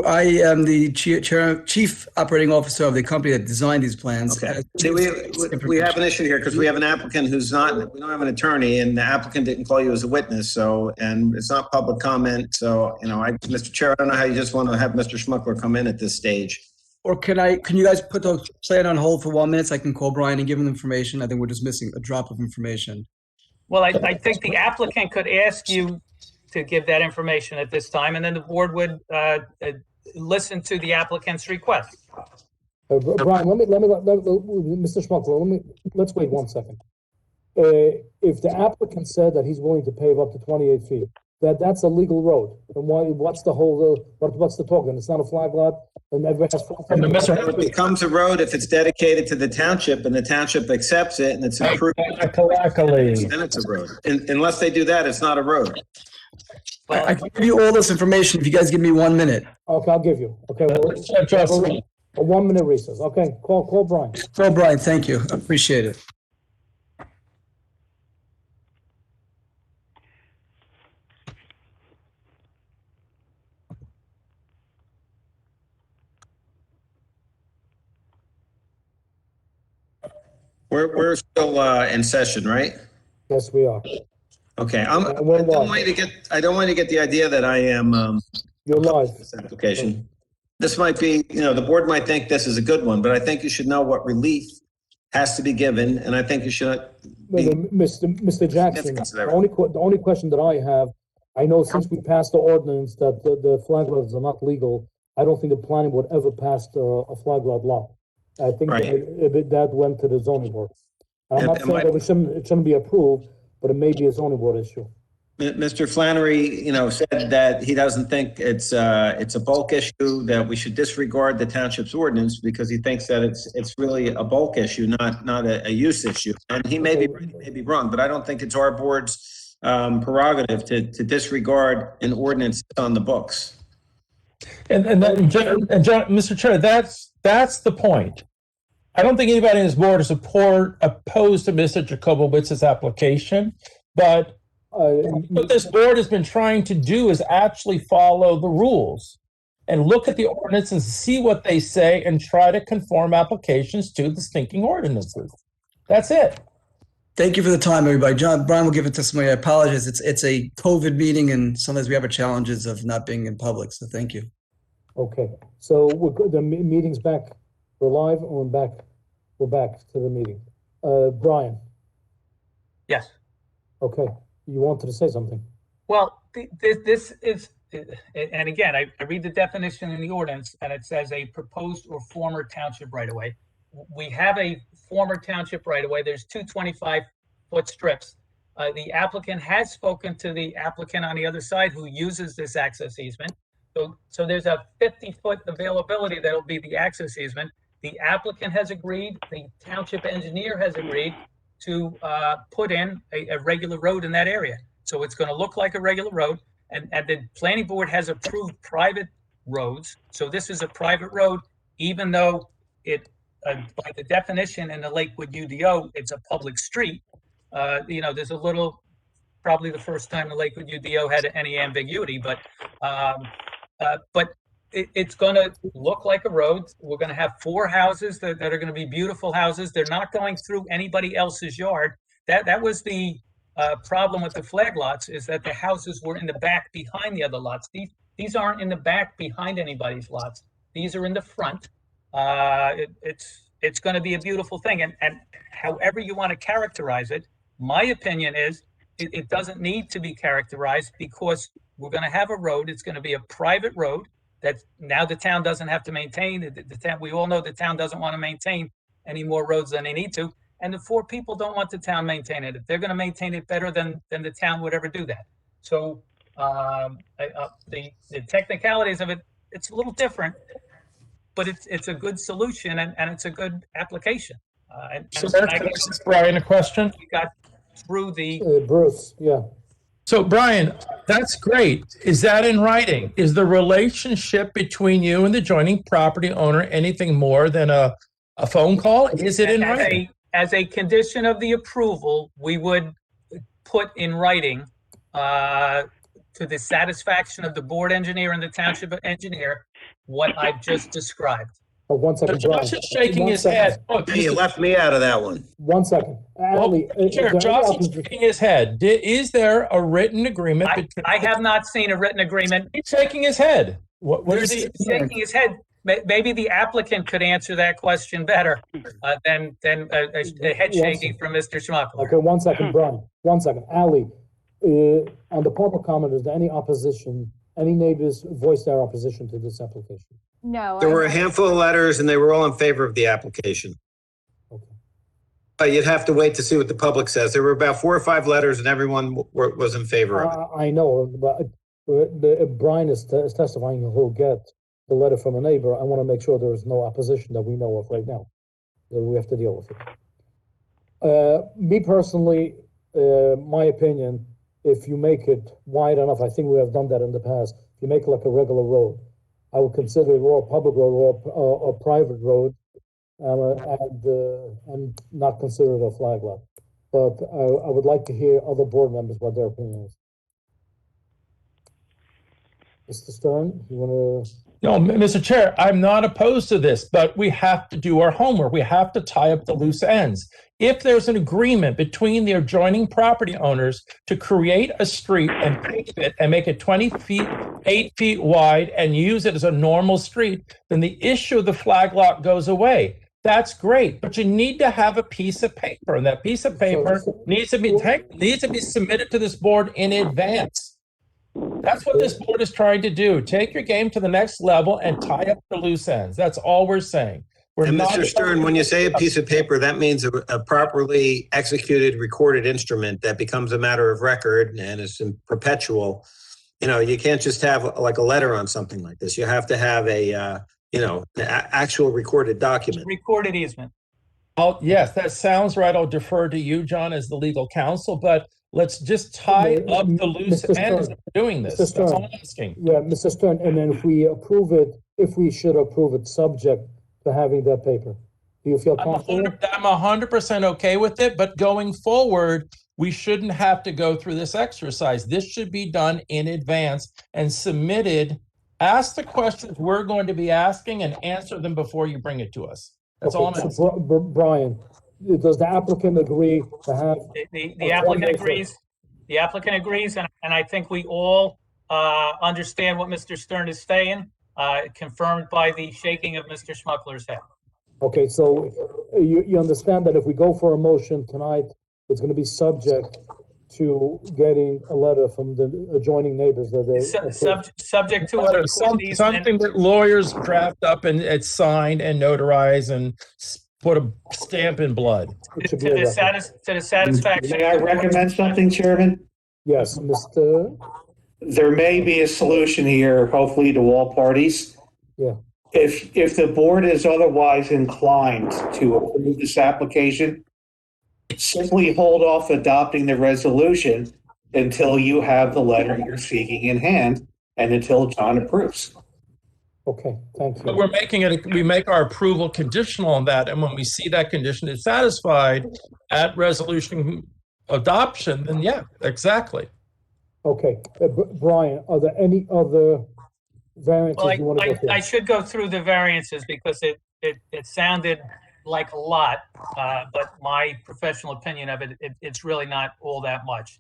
I am the chief operating officer of the company that designed these plans. Okay. See, we have an issue here because we have an applicant who's not, we don't have an attorney, and the applicant didn't call you as a witness. So, and it's not public comment. So, Mr. Chair, I don't know how you just want to have Mr. Schmuckler come in at this stage. Or can you guys put the plan on hold for 1 minute so I can call Brian and give him information? I think we're just missing a drop of information. Well, I think the applicant could ask you to give that information at this time, and then the board would listen to the applicant's request. Brian, Mr. Schmuckler, let's wait 1 second. If the applicant said that he's willing to pave up to 28 feet, that's a legal road. And what's the whole, what's the talk? And it's not a flag lot, and everybody has. It becomes a road if it's dedicated to the township and the township accepts it and it's approved. Then it's a road. Unless they do that, it's not a road. I can give you all this information if you guys give me 1 minute. Okay, I'll give you. Okay, a 1 minute recess. Okay, call Brian. Call Brian, thank you. I appreciate it. We're still in session, right? Yes, we are. Okay, And we're I don't live. want you to get the idea that I am You're live. this application. This might be, the board might think this is a good one, but I think you should know what relief has to be given, and I think you should be. Mr. Jackson, the only question that I have, I know since we passed the ordinance that the flag lots are not legal, I don't think the planning board ever passed a flag lot law. I think that went to the zoning board. I'm not saying that it shouldn't be approved, but it may be a zoning board issue. Mr. Flannery, said that he doesn't think it's a bulk issue, that we should disregard the township's ordinance because he thinks that it's really a bulk issue, not a use issue. And he may be right, he may be wrong, but I don't think it's our board's prerogative to disregard an ordinance that's on the books. And Mr. Chair, that's the point. I don't think anybody in this board is opposed to Mr. Jacobowicz's application, but what this board has been trying to do is actually follow the rules and look at the ordinances and see what they say and try to conform applications to the stinking ordinances. That's it. Thank you for the time, everybody. Brian will give a testimony. I apologize. It's a COVID meeting, and sometimes we have our challenges of not being in public. So thank you. Okay, so we're good. The meeting's back. We're live, and we're back to the meeting. Brian. Yes. Okay, you wanted to say something. Well, this is, and again, I read the definition in the ordinance, and it says a proposed or former township right-of-way. We have a former township right-of-way. There's two 25-foot strips. The applicant has spoken to the applicant on the other side who uses this access easement. So there's a 50-foot availability that'll be the access easement. The applicant has agreed, the township engineer has agreed to put in a regular road in that area. So it's going to look like a regular road, and the planning board has approved private roads. So this is a private road, even though it, by the definition in the Lakewood UDO, it's a public street. There's a little, probably the first time the Lakewood UDO had any ambiguity, but it's going to look like a road. We're going to have 4 houses that are going to be beautiful houses. They're not going through anybody else's yard. That was the problem with the flag lots, is that the houses were in the back behind the other lots. These aren't in the back behind anybody's lots. These are in the front. It's going to be a beautiful thing. And however you want to characterize it, my opinion is it doesn't need to be characterized because we're going to have a road. It's going to be a private road that now the town doesn't have to maintain. The town, we all know the town doesn't want to maintain any more roads than they need to. And the 4 people don't want the town maintaining it. They're going to maintain it better than the town would ever do that. So the technicalities of it, it's a little different, but it's a good solution and it's a good application. Brian, a question? We got through the Bruce, yeah. So Brian, that's great. Is that in writing? Is the relationship between you and the adjoining property owner anything more than a phone call? Is it in writing? As a condition of the approval, we would put in writing to the satisfaction of the board engineer and the township engineer what I've just described. Oh, 1 second, Brian. Josh is shaking his head. Look, Hey, you left me out of that one. 1 second. Chair, Josh is shaking his head. Is there a written agreement? I have not seen a written agreement. He's shaking his head. What is he shaking his head? Maybe the applicant could answer that question better than a head shaking from Mr. Schmuckler. Okay, 1 second, Brian. 1 second. Ali, on the public comment, is there any opposition? Any neighbors voice their opposition to this application? No. There were a handful of letters and they were all in favor of the application. Okay. You'd have to wait to see what the public says. There were about 4 or 5 letters and everyone was in favor of it. I know, but if Brian is testifying, he'll get the letter from a neighbor. I want to make sure there is no opposition that we know of right now, that we have to deal with it. Me personally, my opinion, if you make it wide enough, I think we have done that in the past. If you make it like a regular road, I would consider it or a public road or a private road, and not consider it a flag lot. But I would like to hear other board members what their opinion is. Mr. Stern, you want to? No, Mr. Chair, I'm not opposed to this, but we have to do our homework. We have to tie up the loose ends. If there's an agreement between the adjoining property owners to create a street and pave it and make it 20 feet, 8 feet wide and use it as a normal street, then the issue of the flag lot goes away. That's great, but you need to have a piece of paper, and that piece of paper needs to be submitted to this board in advance. That's what this board is trying to do. Take your game to the next level and tie up the loose ends. That's all we're saying. And Mr. Stern, when you say a piece of paper, that means a properly executed, recorded instrument that becomes a matter of record and is perpetual. You know, you can't just have like a letter on something like this. You have to have a, actual recorded document. Recorded easement. Oh, yes, that sounds right. I'll defer to you, John, as the legal counsel, but let's just tie up the loose ends of doing this. That's all I'm asking. Yeah, Mr. Stern, and then if we should approve it subject to having that paper. Do you feel comfortable? I'm 100% okay with it, but going forward, we shouldn't have to go through this exercise. This should be done in advance and submitted. Ask the questions we're going to be asking and answer them before you bring it to us. That's all I'm asking. So, Brian, does the applicant agree to have? The applicant agrees. The applicant agrees, and I think we all understand what Mr. Stern is saying, confirmed by the shaking of Mr. Schmuckler's head. Okay, so you understand that if we go for a motion tonight, it's going to be subject to getting a letter from the adjoining neighbors that they subject to a something that lawyers draft up and it's signed and notarized and put a stamp in blood. To the satisfaction. May I recommend something, Chairman? Yes, Mr. There may be a solution here, hopefully to all parties. Yeah. If the board is otherwise inclined to approve this application, simply hold off adopting the resolution until you have the letter you're seeking in hand and until John approves. Okay, thank you. But we make our approval conditional on that, and when we see that condition is satisfied at resolution adoption, then yeah, exactly. Okay, Brian, are there any other variances you want to go through? I should go through the variances because it sounded like a lot, but my professional opinion of it's really not all that much.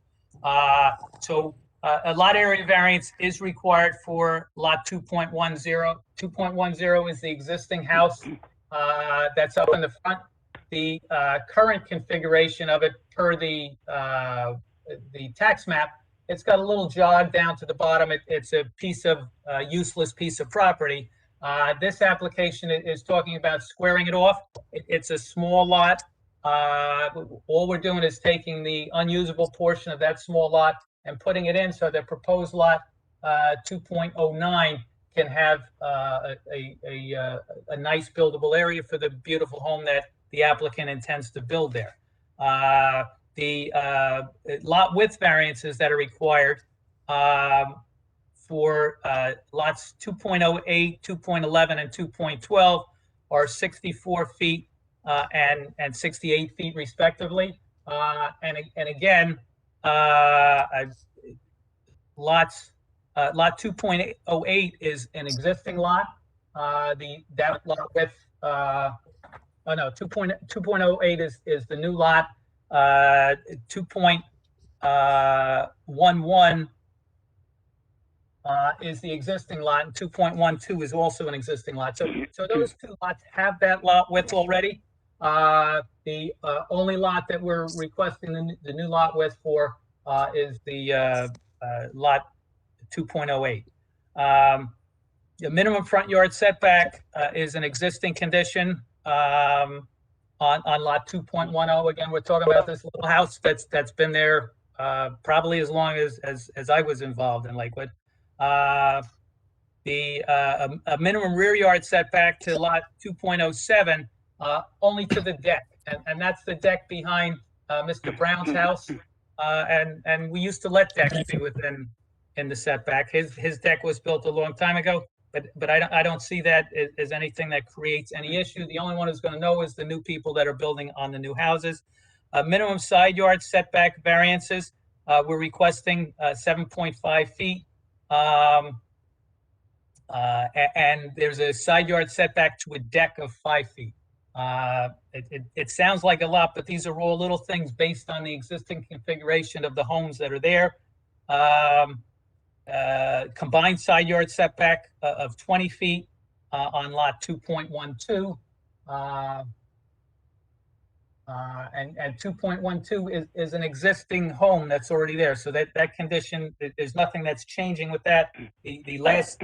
So a lot area variance is required for lot 2.10. 2.10 is the existing house that's up in the front. The current configuration of it per the tax map, it's got a little jog down to the bottom. It's a piece of useless piece of property. This application is talking about squaring it off. It's a small lot. All we're doing is taking the unusable portion of that small lot and putting it in so the proposed lot 2.09 can have a nice buildable area for the beautiful home that the applicant intends to build there. The lot width variances that are required for lots 2.08, 2.11, and 2.12 are 64 feet and 68 feet respectively. And again, lot 2.08 is an existing lot. That lot width, 2.08 is the new lot. 2.11 is the existing lot, and 2.12 is also an existing lot. So those two lots have that lot width already. The only lot that we're requesting the new lot width for is the lot 2.08. The minimum front yard setback is an existing condition on lot 2.10. Again, we're talking about this little house that's been there probably as long as I was involved in Lakewood. A minimum rear yard setback to lot 2.07 only to the deck, and that's the deck behind Mr. Brown's house. And we used to let decks be within the setback. His deck was built a long time ago, but I don't see that as anything that creates any issue. The only one who's going to know is the new people that are building on the new houses. Minimum side yard setback variances, we're requesting 7.5 feet. And there's a side yard setback to a deck of 5 feet. It sounds like a lot, but these are all little things based on the existing configuration of the homes that are there. Combined side yard setback of 20 feet on lot 2.12. And 2.12 is an existing home that's already there. So that condition, there's nothing that's changing with that. The last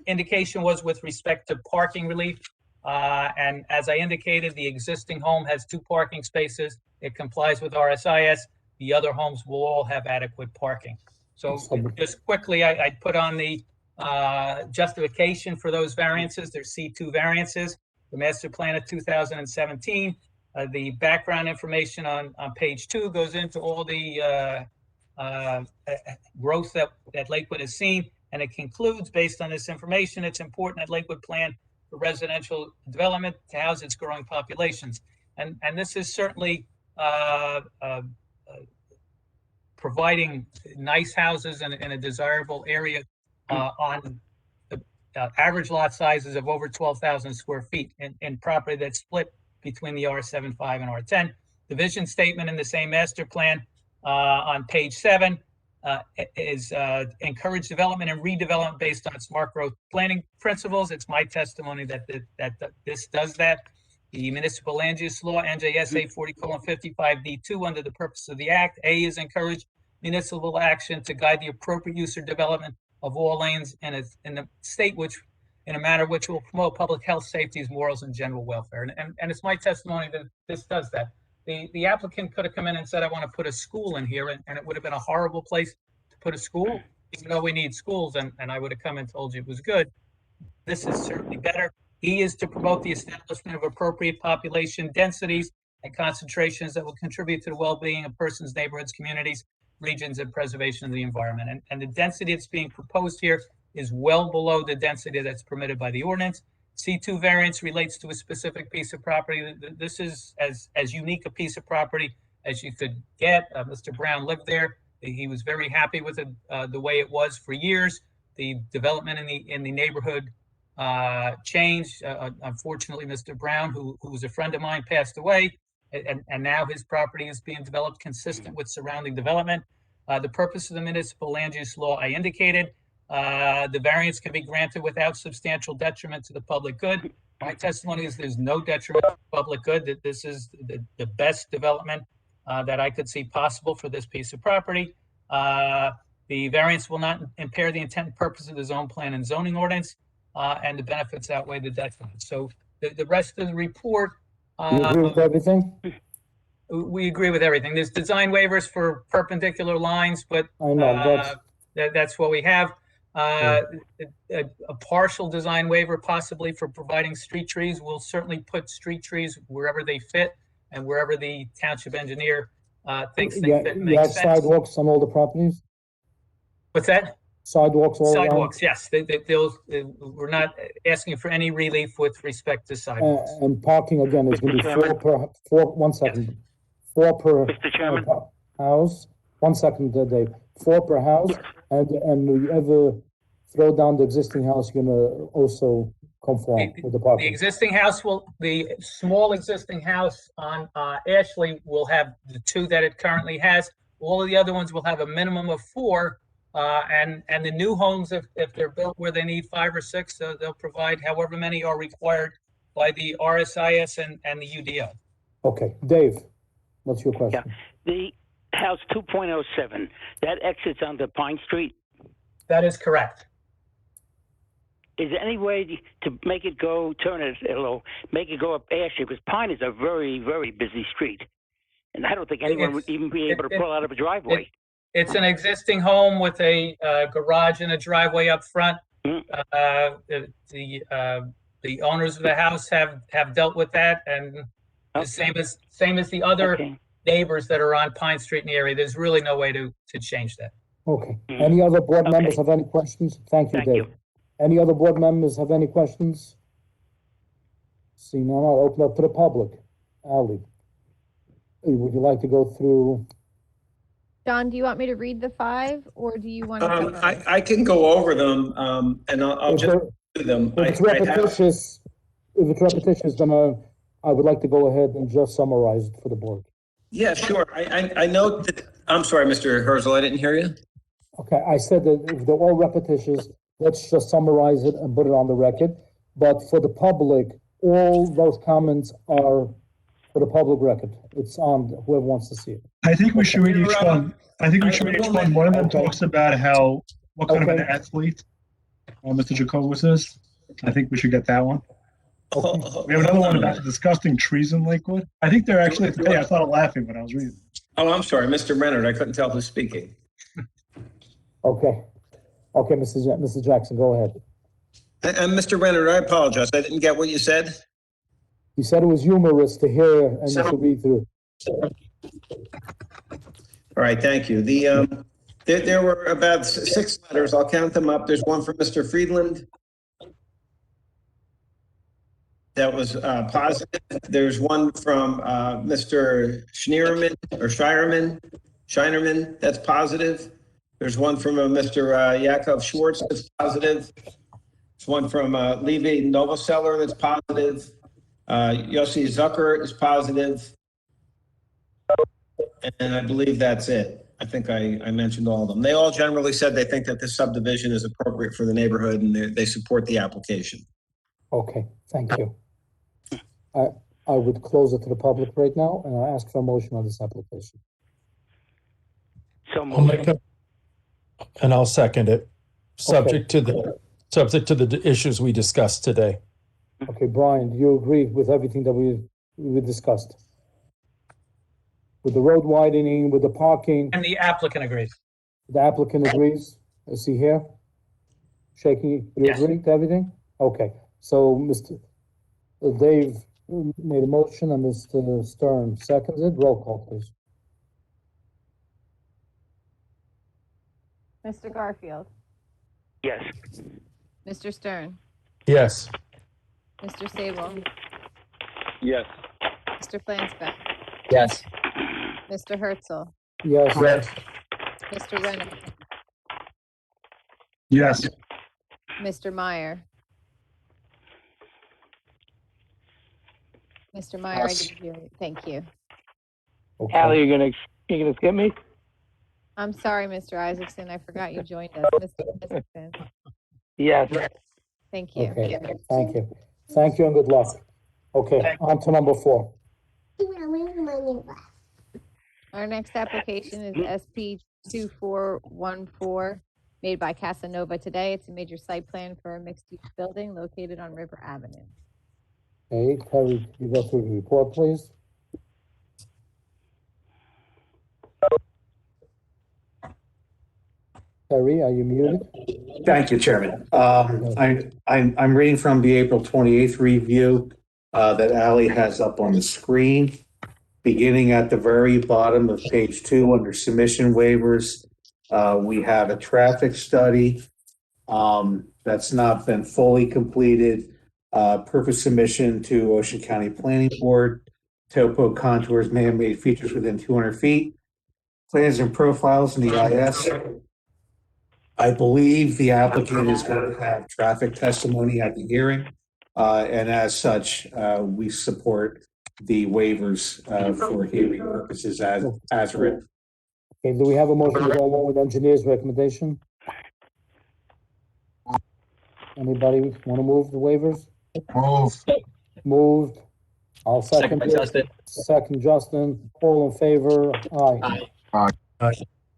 indication was with respect to parking relief. And as I indicated, the existing home has 2 parking spaces. It complies with RSIS. The other homes will all have adequate parking. So just quickly, I'd put on the justification for those variances. There's C2 variances. The master plan of 2017. The background information on page 2 goes into all the growth that Lakewood has seen, and it concludes, based on this information, it's important that Lakewood plan for residential development to house its growing populations. And this is certainly providing nice houses in a desirable area on average lot sizes of over 12,000 square feet in property that's split between the R75 and R10. The vision statement in the same master plan on page 7 is encourage development and redevelopment based on smart growth planning principles. It's my testimony that this does that. The municipal land use law, NJSA 40:55D2, under the purpose of the act, A is encourage municipal action to guide the appropriate use or development of all lanes in the state, which in a manner which will promote public health, safety, morals, and general welfare. And it's my testimony that this does that. The applicant could have come in and said, I want to put a school in here, and it would have been a horrible place to put a school, even though we need schools, and I would have come and told you it was good. This is certainly better. E is to promote the establishment of appropriate population densities and concentrations that will contribute to the well-being of persons, neighborhoods, communities, regions, and preservation of the environment. And the density that's being proposed here is well below the density that's permitted by the ordinance. C2 variance relates to a specific piece of property. This is as unique a piece of property as you could get. Mr. Brown lived there. He was very happy with it, the way it was for years. The development in the neighborhood changed. Unfortunately, Mr. Brown, who was a friend of mine, passed away, and now his property is being developed consistent with surrounding development. The purpose of the municipal land use law I indicated. The variance can be granted without substantial detriment to the public good. My testimony is there's no detriment to the public good, that this is the best development that I could see possible for this piece of property. The variance will not impair the intent and purpose of the zone plan and zoning ordinance, and the benefits outweigh the detriment. So the rest of the report. You agree with everything? We agree with everything. There's design waivers for perpendicular lines, but I know, that's what we have. A partial design waiver possibly for providing street trees. We'll certainly put street trees wherever they fit and wherever the township engineer thinks they fit and you have makes sense. sidewalks on all the properties? What's that? Sidewalks all around? Sidewalks, yes. We're not asking for any relief with respect to sidewalks. And parking again is going to be four per Mr. Chairman? House. 1 second, Dave. 4 per house, and you ever throw down the existing house, you're gonna also conform with the parking. The small existing house on Ashley will have the 2 that it currently has. All of the other ones will have a minimum of 4. And the new homes, if they're built where they need 5 or 6, they'll provide however many are required by the RSIS and the UDO. Okay, Dave, what's your question? Yeah. The house 2.07, that exits onto Pine Street. That is correct. Is there any way to make it go, make it go up Ashley? Because Pine is a very, very busy street. And I don't think anyone would even be able to pull out of a driveway. It's an existing home with a garage and a driveway up front. The owners of the house have dealt with that, and the same as the other neighbors that are on Pine Street in the area. There's really no way to change that. Okay. Any other board members have any questions? Thank you, Dave. Any other board members have any questions? See none, I'll open up to the public. Ali, would you like to go through? John, do you want me to read the 5, or do you want to? I can go over them, and I'll just. them. If it's I have- repetitious, then I would like to go ahead and just summarize it for the board. Yeah, sure. I know that, I'm sorry, Mr. Herzl, I didn't hear you. Okay, I said that if they're all repetitious, let's just summarize it and put it on the record. But for the public, all those comments are for the public record. It's on whoever wants to see it. I think we should read each one. I think we should read each one. One of them talks about what kind of an athlete Mr. Jacobowitz is. I think we should get that one. We have another one about the disgusting trees in Lakewood. I think they're actually, today I started laughing when I was reading. Oh, I'm sorry, Mr. Renner, I couldn't tell who's speaking. Okay, Mrs. Jackson, go ahead. And Mr. Renner, I apologize, I didn't get what you said. You said it was humorous to hear and to read through. All right, thank you. There were about 6 letters. I'll count them up. There's one from Mr. Friedland. That was positive. There's one from Mr. Scheinerman. That's positive. There's one from Mr. Yakov Schwartz. That's positive. There's one from Levi Novoseller. That's positive. Yossi Zucker is positive. And I believe that's it. I think I mentioned all of them. They all generally said they think that this subdivision is appropriate for the neighborhood and they support the application. Okay, thank you. I would close it to the public right now, and I ask for a motion on this application. And I'll second it, subject to the issues we discussed today. Okay, Brian, do you agree with everything that we discussed? With the road widening, with the parking? And the applicant agrees. The applicant agrees? Is he here? Shaking, you Yes. agree to everything? Okay, so Mr. Dave made a motion and Mr. Stern seconds it. Roll call, please. Mr. Garfield, Yes. Mr. Stern, Yes. Mr. Sable, Yes. Mr. Flansbrough, Yes. Mr. Herzl, Yes. Mr. Renner, Yes. Mr. Meyer. Mr. Meyer, I didn't hear you. Thank you. Okay. Allie, you're gonna skip me? I'm sorry, Mr. Isaacson. I forgot you joined us. Mr. Isaacson, Yes. thank you. Okay, thank you. Thank you and good luck. Okay, on to number 4. Our next application is SP 2414, made by Casanova today. It's a major site plan for a mixed-use building located on River Avenue. Okay, Terry, you go through the report, please. Terry, are you muted? Thank you, Chairman. I'm reading from the April 28th review that Ally has up on the screen. Beginning at the very bottom of page 2 under submission waivers, we have a traffic study that's not been fully completed. Purpose submission to Ocean County Planning Board. Topo contours, man-made features within 200 feet. Plans and profiles in the EIS. I believe the applicant is going to have traffic testimony at the hearing. And as such, we support the waivers for hearing purposes as written. Okay, do we have a motion to go along with engineer's recommendation? Anybody want to move the waivers? Moved. I'll second Second by it. Justin. Second, Justin. All in favor? Aye.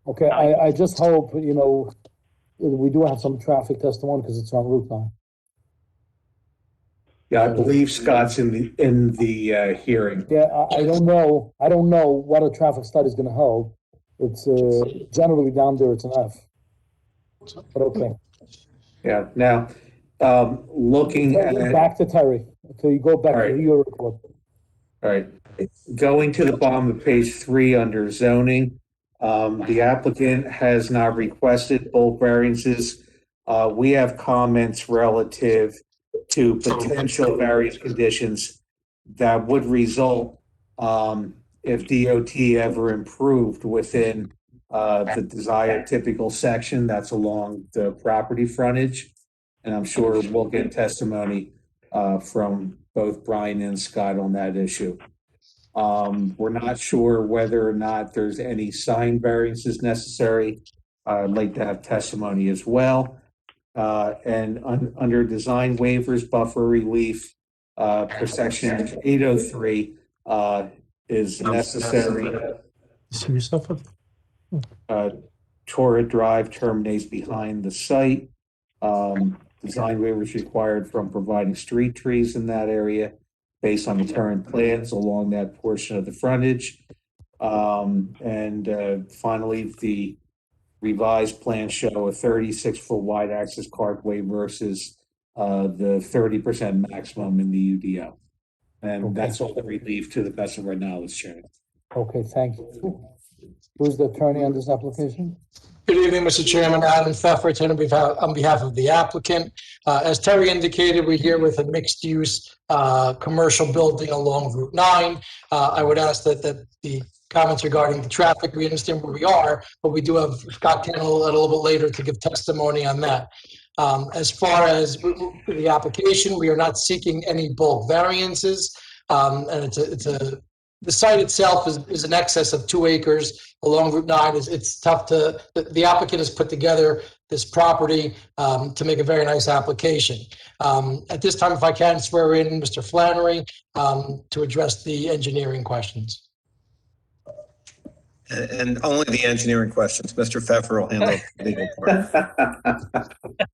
Okay, I just hope, we do have some traffic testimony because it's on Route 9. Yeah, I believe Scott's in the hearing. Yeah, I don't know what a traffic study is gonna hold. It's generally down there, it's an F. But okay. Yeah, now, looking at. Back to Terry, until you go back All to right. your report. All right, going to the bottom of page 3 under zoning, the applicant has not requested bulk variances. We have comments relative to potential various conditions that would result if DOT ever improved within the desired typical section that's along the property frontage. and I'm sure we'll get testimony from both Brian and Scott on that issue. We're not sure whether or not there's any sign variances necessary. I'd like to have testimony as well. And under design waivers, buffer relief, per section 803 is necessary. See yourself up. Torah Drive terminates behind the site. Design waivers required from providing street trees in that area based on the current plans along that portion of the frontage. And finally, the revised plans show a 36-foot wide access cartway versus the 30% maximum in the UDO. And that's all the relief to the best of our knowledge, Chairman. Okay, thank you. Who's the attorney on this application? Good evening, Mr. Chairman. Adam Pfeffer, attorney on behalf of the applicant. As Terry indicated, we're here with a mixed-use commercial building along Route 9. I would ask that the comments regarding the traffic, we understand where we are, but we do have Scott Kennel a little bit later to give testimony on that. As far as the application, we are not seeking any bulk variances, and the site itself is in excess of 2 acres along Route 9. It's tough to, the applicant has put together this property to make a very nice application. At this time, if I can swear in Mr. Flannery to address the engineering questions. And only the engineering questions. Mr. Pfeffer will handle the legal part.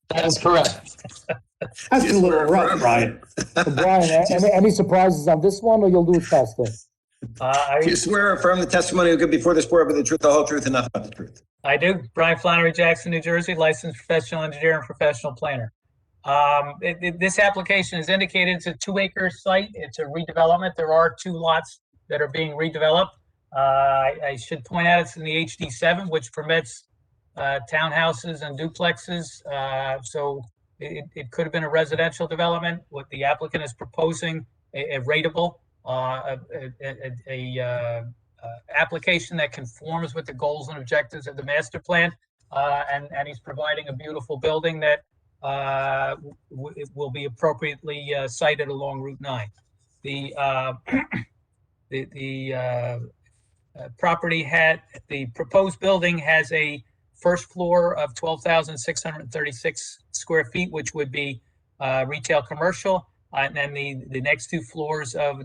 That is correct. That's a little rough, Brian. Brian, any surprises on this one, or you'll do it faster? Do you swear or affirm the testimony you give before this board with the truth, the whole truth, and nothing but the truth? I do. Brian Flannery, Jackson, New Jersey, licensed professional engineer and professional planner. This application is indicated it's a 2-acre site. It's a redevelopment. There are 2 lots that are being redeveloped. I should point out it's in the HD7, which permits townhouses and duplexes. So it could have been a residential development. What the applicant is proposing, a rateable, application that conforms with the goals and objectives of the master plan, and he's providing a beautiful building that will be appropriately sited along Route 9. The proposed building has a first floor of 12,636 square feet, which would be retail commercial. And then the next 2 floors of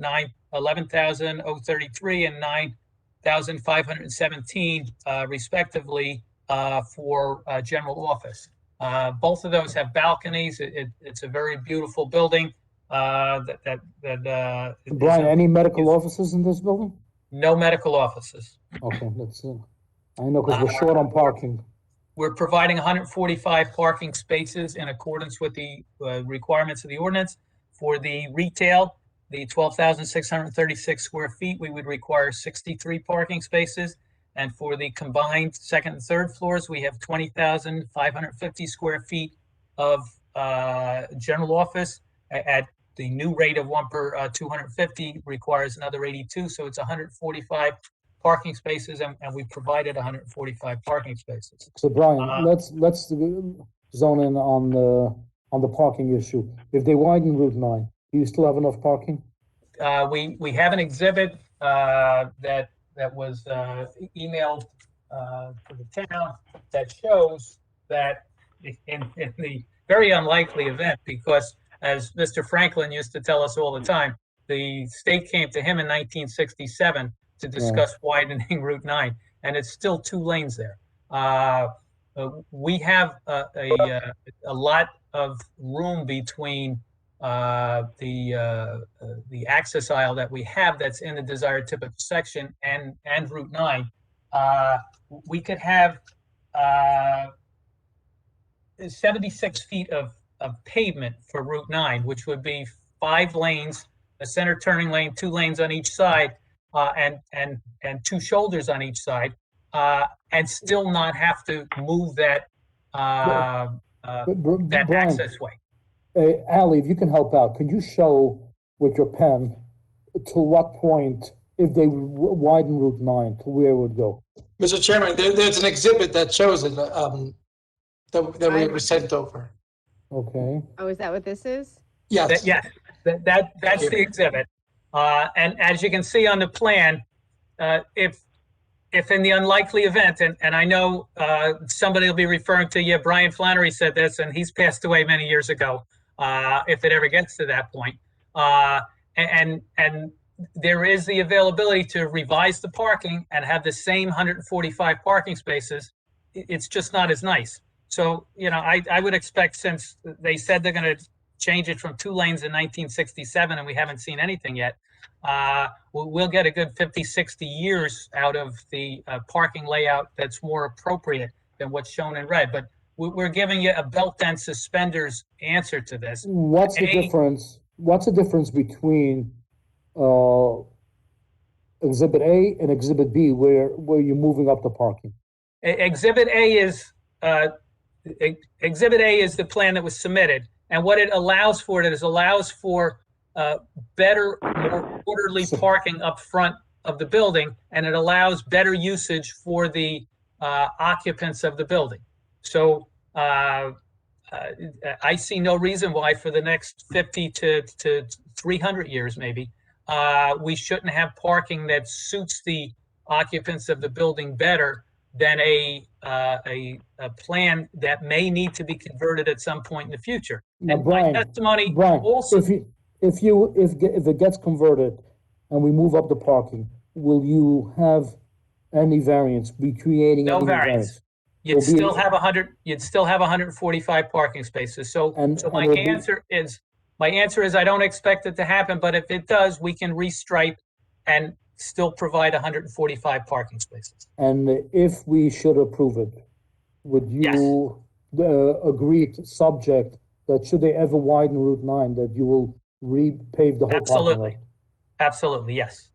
11,033 and 9,517 respectively for general office. Both of those have balconies. It's a very beautiful building. Brian, any medical offices in this building? No medical offices. Okay, that's I know because we're short on parking. We're providing 145 parking spaces in accordance with the requirements of the ordinance. For the retail, the 12,636 square feet, we would require 63 parking spaces. And for the combined second and third floors, we have 20,550 square feet of general office. At the new rate of 1 per 250 requires another 82. So it's 145 parking spaces, and we provided 145 parking spaces. So Brian, let's zone in on the parking issue. If they widen Route 9, do you still have enough parking? We have an exhibit that was emailed to the town that shows that in the very unlikely event, because as Mr. Franklin used to tell us all the time, the state came to him in 1967 to discuss widening Route 9, and it's still 2 lanes there. We have a lot of room between the access aisle that we have that's in the desired typical section and Route 9. We could have 76 feet of pavement for Route 9, which would be 5 lanes, a center turning lane, 2 lanes on each side, and 2 shoulders on each side, and still not have to move that that access way. Ali, if you can help out, could you show with your pen to what point, if they widen Route 9, to where it would go? Mr. Chairman, there's an exhibit that shows it that we were sent over. Okay. Oh, is that what this is? Yes. Yes, that's the exhibit. And as you can see on the plan, if in the unlikely event, and I know somebody will be referring to you, Brian Flannery said this, and he's passed away many years ago, if it ever gets to that point. And there is the availability to revise the parking and have the same 145 parking spaces. It's just not as nice. So, I would expect, since they said they're going to change it from 2 lanes in 1967 and we haven't seen anything yet, we'll get a good 50, 60 years out of the parking layout that's more appropriate than what's shown in red. But we're giving you a belt and suspenders answer to this. What's the difference? What's the difference between Exhibit A and Exhibit B, where you're moving up the parking? Exhibit A is the plan that was submitted, and what it allows for better, more orderly parking up front of the building, and it allows better usage for the occupants of the building. So I see no reason why for the next 50 to 300 years, maybe, we shouldn't have parking that suits the occupants of the building better than a plan that may need to be converted at some point in the future. Now, And Brian, my testimony Brian, also, if it gets converted and we move up the parking, will you have any variance? Be creating no any variance. You'd Will be- still have 145 parking spaces. So my will be- answer is I don't expect it to happen, but if it does, we can restripe and still provide 145 parking spaces. And if we should approve it, would you agree, subject that should they ever widen Route 9, that you will repave the whole parking lot? Absolutely. Absolutely, yes.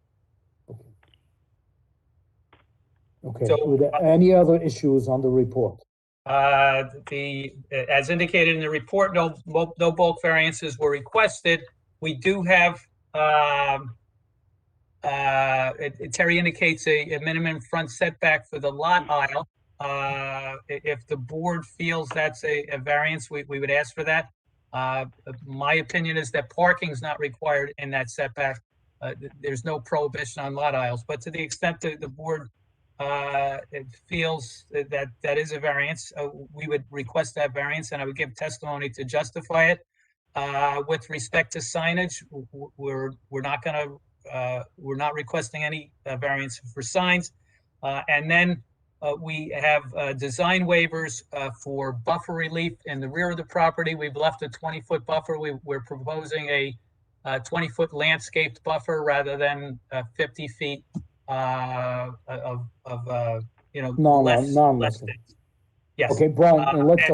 Okay. So, Were there any other issues on the report? As indicated in the report, no bulk variances were requested. We do have, Terry indicates a minimum front setback for the lot aisle. If the board feels that's a variance, we would ask for that. My opinion is that parking is not required in that setback. There's no prohibition on lot aisles, but to the extent that the board it feels that is a variance, we would request that variance, and I would give testimony to justify it. With respect to signage, we're not requesting any variance for signs. And then we have design waivers for buffer relief in the rear of the property. We've left a 20-foot buffer. We're proposing a 20-foot landscaped buffer rather than 50 feet of less things. Yes. Okay, Brian, and let's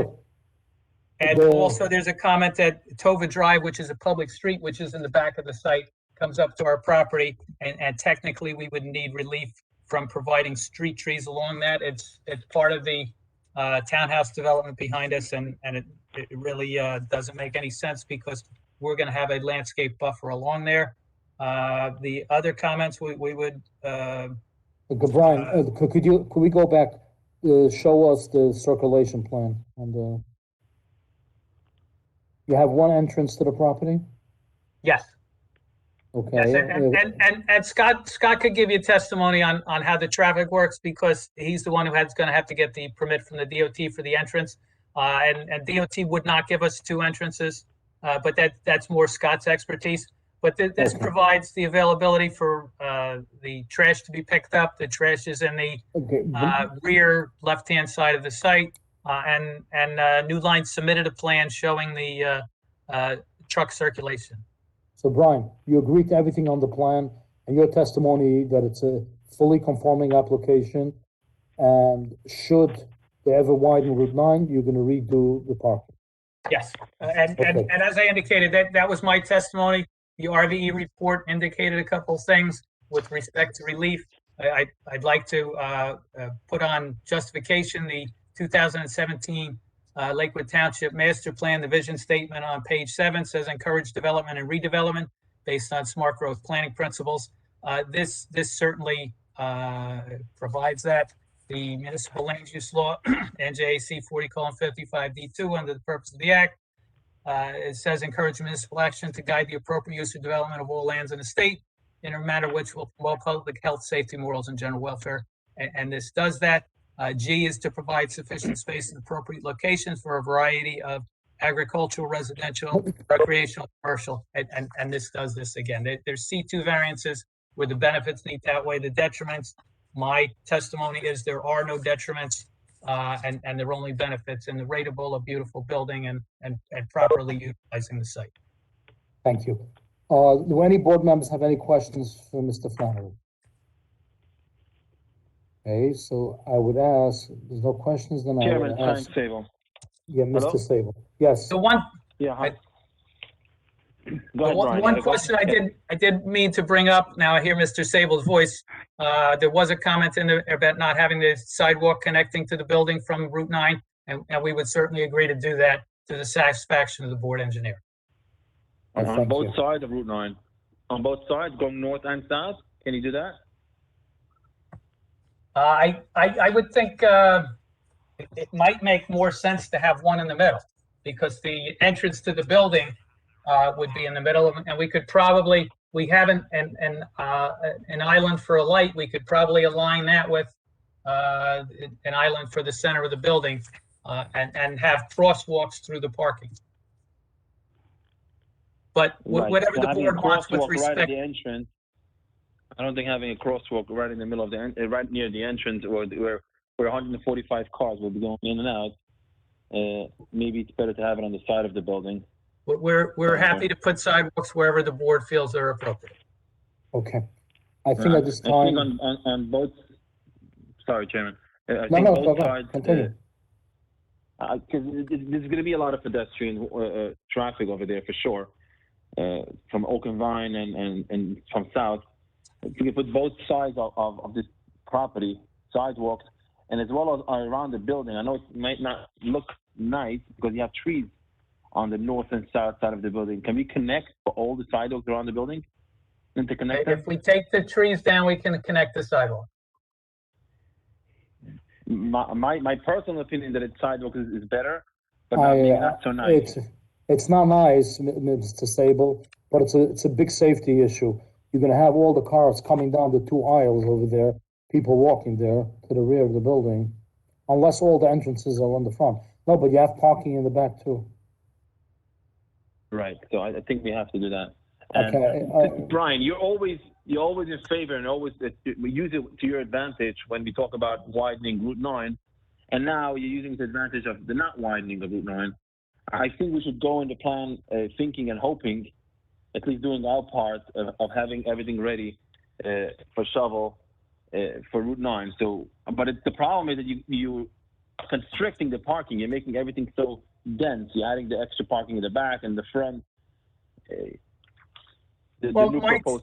and also there's a comment that Tova Drive, which is a public street, which is in the back of the site, comes up to our property, and technically we would need relief from providing street trees along that. It's part of the townhouse development behind us, and it really doesn't make any sense because we're going to have a landscape buffer along there. The other comments we would. Brian, could we go back? Show us the circulation plan on the. You have one entrance to the property? Yes. Okay. Yes, and Scott could give you testimony on how the traffic works, because he's the one who going to have to get the permit from the DOT for the entrance. And DOT would not give us 2 entrances, but that's more Scott's expertise. But this provides the availability for the trash to be picked up. The trash is in the rear left-hand side of the site. And New Line submitted a plan showing the truck circulation. So Brian, you agree to everything on the plan, and your testimony that it's a fully conforming application, and should they ever widen Route 9, you're going to redo the parking? Yes, and as I indicated, that was my testimony. The RVE report indicated a couple of things with respect to relief. I'd like to put on justification the 2017 Lakewood Township Master Plan. The vision statement on page 7 says encourage development and redevelopment based on smart growth planning principles. This certainly provides that. The municipal land use law, NJAC 40:55 D2, under the purpose of the act, It says encourage municipal action to guide the appropriate use of development of all lands in the state in a manner which will promote public health, safety, morals, and general welfare. And this does that. G is to provide sufficient space in appropriate locations for a variety of agricultural, residential, recreational, commercial, and this does this again. There's C2 variances where the benefits need to outweigh the detriments. My testimony is there are no detriments, and there are only benefits in the rateable, a beautiful building, and properly utilizing the site. Thank you. Do any board members have any questions for Mr. Flannery? Okay, so I would ask, there's no questions, then I would Chairman, ask. Frank Sable. Yeah, Mr. Hello? Sable. Yes. The one, Yeah. Hi. Go the ahead, one, Brian. one question I did mean to bring up, now I hear Mr. Sable's voice. There was a comment in there about not having the sidewalk connecting to the building from Route 9, and we would certainly agree to do that to the satisfaction of the board engineer. On both sides of Route 9. On both sides, going north and south. Can you do that? I would think it might make more sense to have one in the middle, because the entrance to the building would be in the middle, and we could probably, we have an island for a light, we could probably align that with an island for the center of the building, and have crosswalks through the parking. But whatever the board wants with respect. Right at the entrance, I don't think having a crosswalk right in the middle of the right near the entrance, where 145 cars will be going in and out. Maybe it's better to have it on the side of the building. We're happy to put sidewalks wherever the board feels they're appropriate. Okay. I think at this time. I think on both. Sorry, Chairman. I No, think no, both go sides. continue. Because there's going to be a lot of pedestrian traffic over there for sure, from Oak and Vine and from south. You can put both sides of this property, sidewalks, and as well as around the building. I know it might not look nice because you have trees on the north and south side of the building. Can we connect all the sidewalks around the building? Interconnect them? If we take the trees down, we can connect the sidewalk. My personal opinion that it's sidewalk is better, but not so nice. It's not nice, Mr. Sable, but it's a big safety issue. You're going to have all the cars coming down the two aisles over there, people walking there to the rear of the building, unless all the entrances are on the front. No, but you have parking in the back too. Right. So I think we have to do that. Okay. Brian, you're always in favor and always we use it to your advantage when we talk about widening Route 9, and now you're using the advantage of the not widening of Route 9. I think we should go into plan thinking and hoping, at least doing our part of having everything ready for shovel for Route 9. So, but the problem is that you constricting the parking. You're making everything so dense. You're adding the extra parking in the back and the front.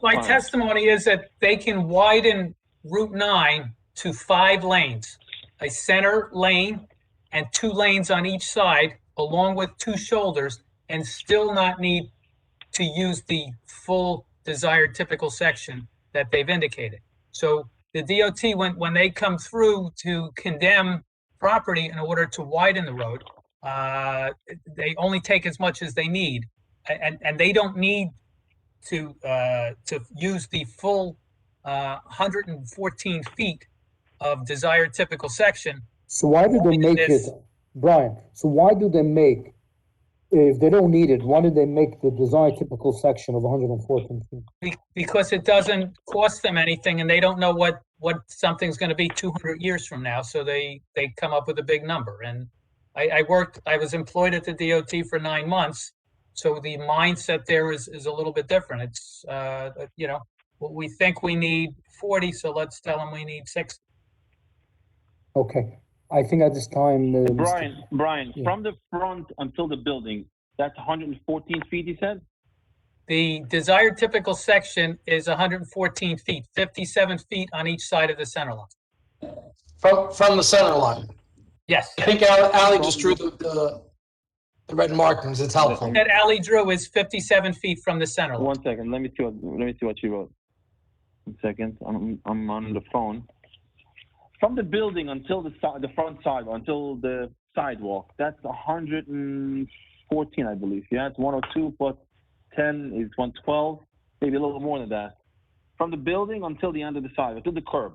My testimony is that they can widen Route 9 to 5 lanes, a center lane and 2 lanes on each side, along with 2 shoulders, and still not need to use the full desired typical section that they've indicated. So the DOT, when they come through to condemn property in order to widen the road, they only take as much as they need, and they don't need to use the full 114 feet of desired typical section. So why do they make it, Brian? So why do they make, if they don't need it, why do they make the desired typical section of 114 feet? Because it doesn't cost them anything, and they don't know what something's going to be 200 years from now. So they come up with a big number. And I was employed at the DOT for 9 months. So the mindset there is a little bit different. It's, we think we need 40, so let's tell them we need 60. Okay. I think at this time... Brian, yeah. From the front until the building, that's 114 feet, you said? The desired typical section is 114 feet, 57 feet on each side of the center line. From the center line? Yes. I think Ali just drew the red markings. It's helpful. That Ali drew is 57 feet from the center line. 1 second. Let me see what she wrote. 1 second. I'm on the phone. From the building until the front side, until the sidewalk, that's 100 and 14, I believe. Yeah, it's 102 plus 10 is 112, maybe a little more than that. From the building until the end of the sidewalk, to the curb.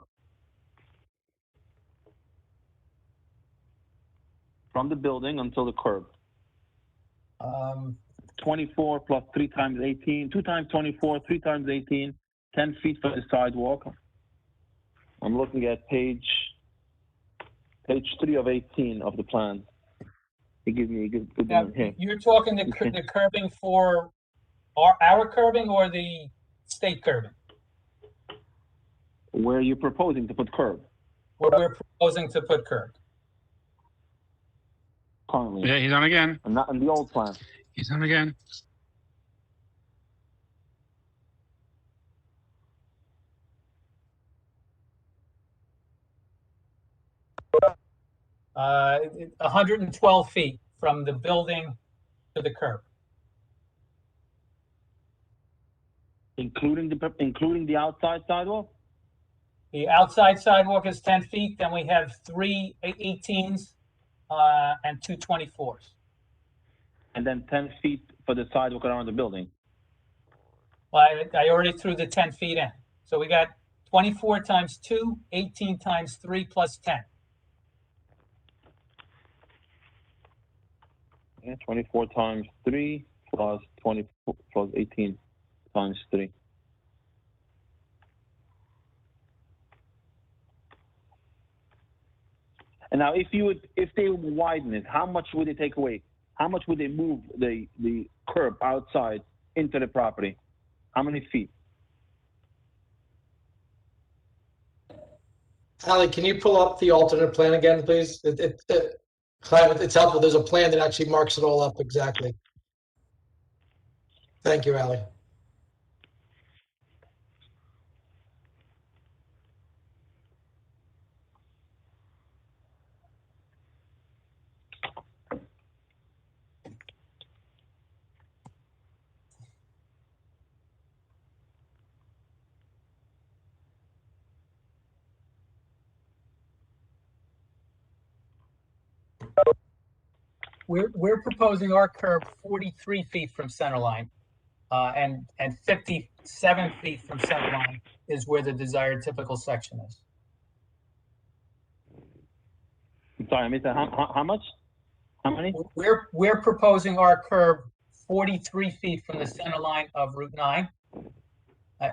From the building until the curb. 24 plus 3 times 18, 2 times 24, 3 times 18, 10 feet for the sidewalk. I'm looking at page 3 of 18 of the plan. It gives me a good Now, here. you're talking the curbing for our curbing or the state curbing? Where you're proposing to put curb Where we're proposing to put curb. currently. Yeah, he's on again. And not in the old plan. He's on again. Uh, 112 feet from the building to the curb. Including the outside sidewalk? The outside sidewalk is 10 feet, then we have 3 18s and 2 24s. And then 10 feet for the sidewalk around the building. Well, I already threw the 10 feet in. So we got 24 times 2, 18 times 3 plus 10. Yeah, 24 times 3 plus 24 plus 18 times 3. And now, if they widen it, how much would they take away? How much would they move the curb outside into the property? How many feet? Ali, can you pull up the alternate plan again, please? It's helpful. There's a plan that actually marks it all up exactly. Thank you, Ali. We're proposing our curb 43 feet from center line, and 57 feet from center line is where the desired typical section is. I'm sorry, I missed that. How much? How many? We're proposing our curb 43 feet from the center line of Route 9,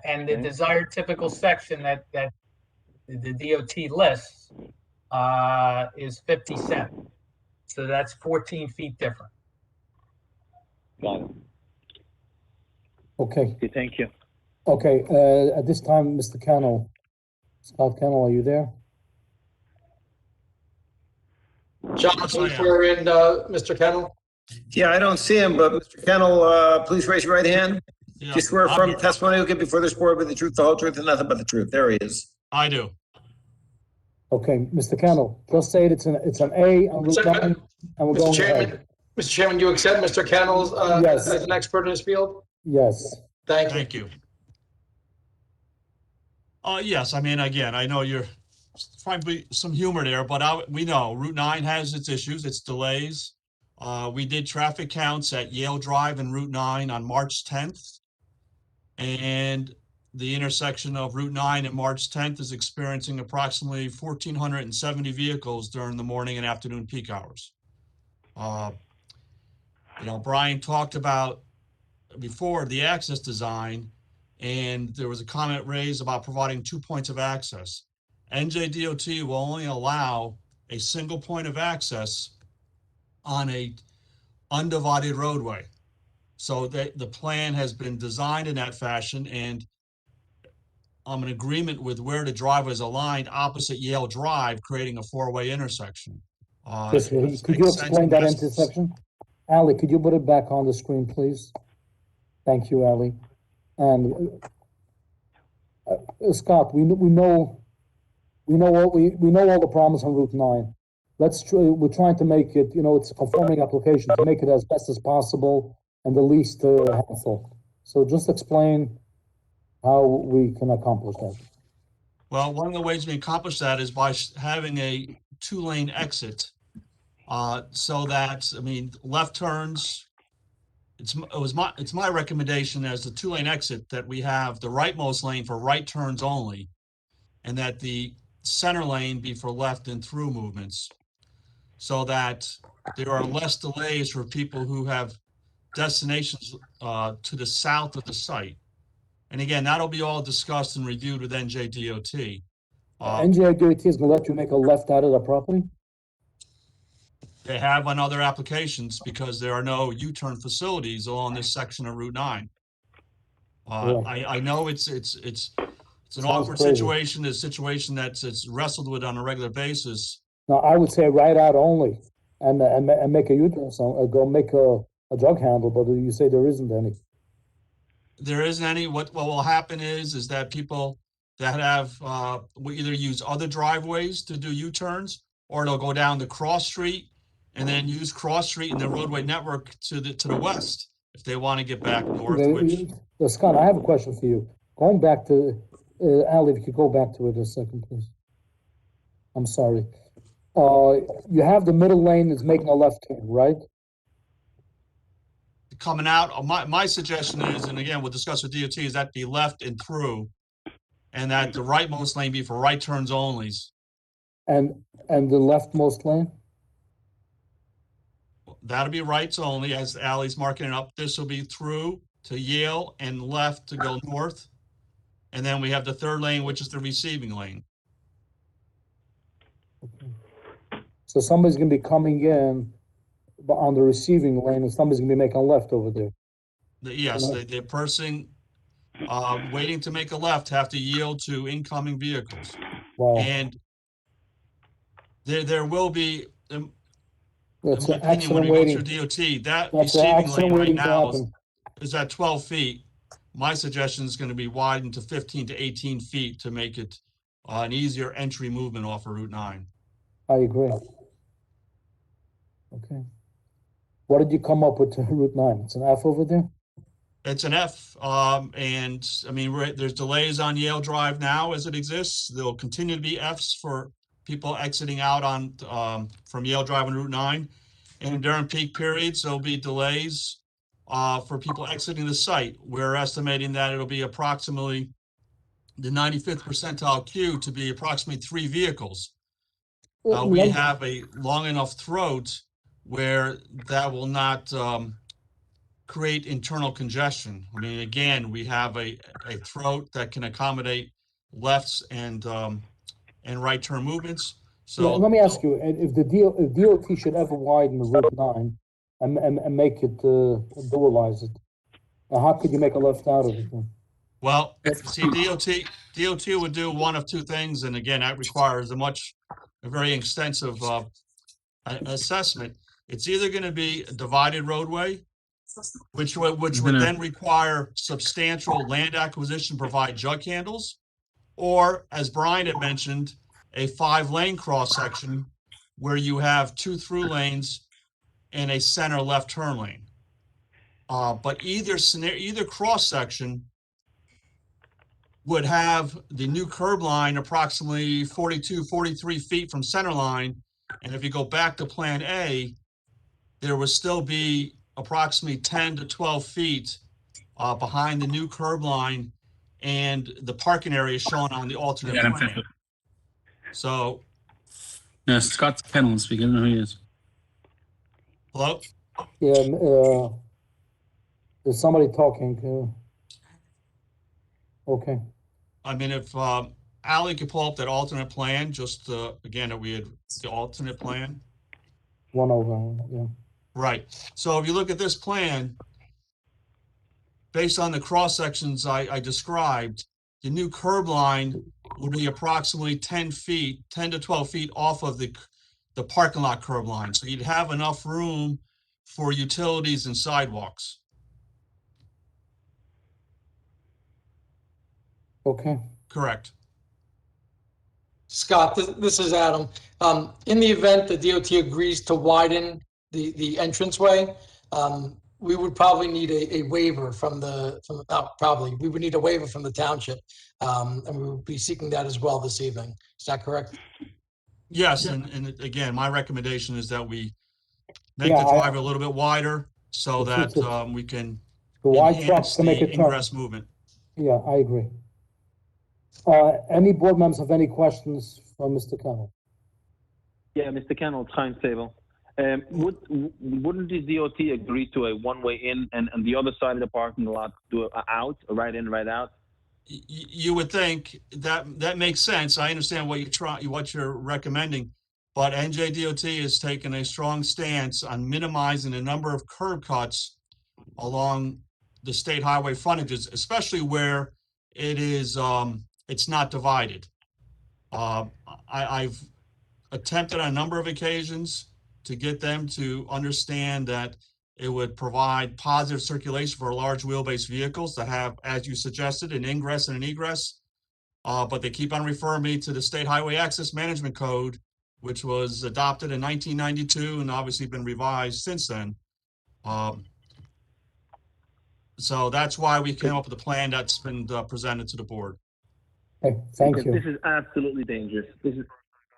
and the desired typical section that the DOT lists is 57. So that's 14 feet different. Got it. Okay, Okay, thank you. okay, at this time, Mr. Kennel, Scott Kennel, are you there? John, please swear in Mr. Kennel. Yeah, I don't see him, but Mr. Kennel, please raise your right hand. Do you swear from testimony you'll give before this board with the truth, the whole truth, and nothing but the truth? There he is. I do. Okay, Mr. Kennel, just say it's an A on Route 9, and we're Mr. going Chairman, ahead. Mr. Chairman, do you accept Mr. Kennel Yes. as an expert in his field? Yes. Thank you. Thank you. Yes, I mean, again, I know you're trying to be some humor there, but we know Route 9 has its issues, its delays. We did traffic counts at Yale Drive and Route 9 on March 10th. And the intersection of Route 9 and March 10th is experiencing approximately 1,470 vehicles during the morning and afternoon peak hours. Brian talked about before the access design, and there was a comment raised about providing 2 points of access. NJDOT will only allow a single point of access on a undivided roadway. So the plan has been designed in that fashion, and I'm in agreement with where the driveway is aligned opposite Yale Drive, creating a four-way intersection. Could you explain that intersection? Ali, could you put it back on the screen, please? Thank you, Ali. And Scott, we know all the problems on Route 9. We're trying to make it, it's a conforming application, to make it as best as possible and the least helpful. So just explain how we can accomplish that. Well, one of the ways we accomplish that is by having a 2-lane exit, so that, left turns it's my recommendation as the 2-lane exit that we have the rightmost lane for right turns only, and that the center lane be for left and through movements, so that there are less delays for people who have destinations to the south of the site. And again, that'll be all discussed and reviewed with NJDOT. NJDOT is gonna let you make a left out of the property? They have on other applications because there are no U-turn facilities along this section of Route 9. I know it's an awkward crazy. situation, a situation that's it's wrestled with on a regular basis. No, I would say right out only, and make a U-turn, go make a jug handle, but you say there isn't any. There isn't any. What will happen is that people that have will either use other driveways to do U-turns, or they'll go down the cross street and then use cross street in the roadway network to the west if they want to get back north. Scott, I have a question for you. Going back to Ali, if you could go back to it a second, please. I'm sorry. You have the middle lane that's making a left turn, right? Coming out, my suggestion is, and again, we'll discuss with DOT, is that be left and through, and that the rightmost lane be for right turns only. And the leftmost lane? That'll be rights only, as Ali's marking it up. This will be through to Yale and left to go north. And then we have the third lane, which is the receiving lane. Okay. So somebody's gonna be coming in on the receiving lane, and somebody's gonna be making a left over there. Yes, the person waiting to make a left have to yield to incoming vehicles. Wow. And there will be, That's an when accident we go waiting. through DOT, that That's an receiving accident lane right waiting to now happen. is at 12 feet. My suggestion is going to be widened to 15 to 18 feet to make it an easier entry movement off of Route 9. I agree. Okay. What did you come up with to Route 9? It's an F over there? It's an F, and I mean, there's delays on Yale Drive now as it exists. There'll continue to be Fs for people exiting out on from Yale Drive on Route 9. And during peak periods, there'll be delays for people exiting the site. We're estimating that it'll be approximately the 95th percentile queue to be approximately 3 vehicles. We have a long enough throat where that will not create internal congestion. I mean, again, we have a throat that can accommodate lefts and right turn movements. So yeah, let me ask you, if DOT should ever widen the Route 9 and make it dualize it, how could you make a left out of it then? Well, see, DOT would do one of two things, and again, that requires a very extensive assessment. It's either going to be a divided roadway, which would then require substantial land acquisition, provide jug handles, or, as Brian had mentioned, a 5-lane cross section where you have 2 through lanes and a center left turn lane. But either cross section would have the new curb line approximately 42, 43 feet from center line. And if you go back to Plan A, there would still be approximately 10 to 12 feet behind the new curb line and the parking area shown on the alternate plan. So. Yeah, Scott's Kennel speaking. Who he is. Hello? Yeah, there's somebody talking. Okay. I mean, if Ali could pull up that alternate plan, just again, that we had the alternate plan. One over, yeah. Right. So if you look at this plan, based on the cross sections I described, the new curb line will be approximately 10 to 12 feet off of the parking lot curb line. So you'd have enough room for utilities and sidewalks. Okay. Correct. Scott, this is Adam. In the event the DOT agrees to widen the entranceway, we would probably need a waiver we would need a waiver from the township, and we would be seeking that as well this evening. Is that correct? Yes, and again, my recommendation is that we make the drive a little bit wider so It's- that it's- we can The wide enhance trucks can make the a turn. ingress movement. Yeah, I agree. Any board members have any questions for Mr. Kennel? Yeah, Mr. Kennel, timetable. Wouldn't the DOT agree to a one-way in and the other side of the parking lot do a out, a right in, right out? You would think that makes sense. I understand what you're recommending, but NJDOT has taken a strong stance on minimizing the number of curb cuts along the state highway frontages, especially where it is it's not divided. I've attempted on a number of occasions to get them to understand that it would provide positive circulation for large wheelbase vehicles that have, as you suggested, an ingress and an egress. But they keep on referring me to the State Highway Access Management Code, which was adopted in 1992 and obviously been revised since then. So that's why we came up with a plan that's been presented to the board. Okay, thank you. This is absolutely dangerous. This is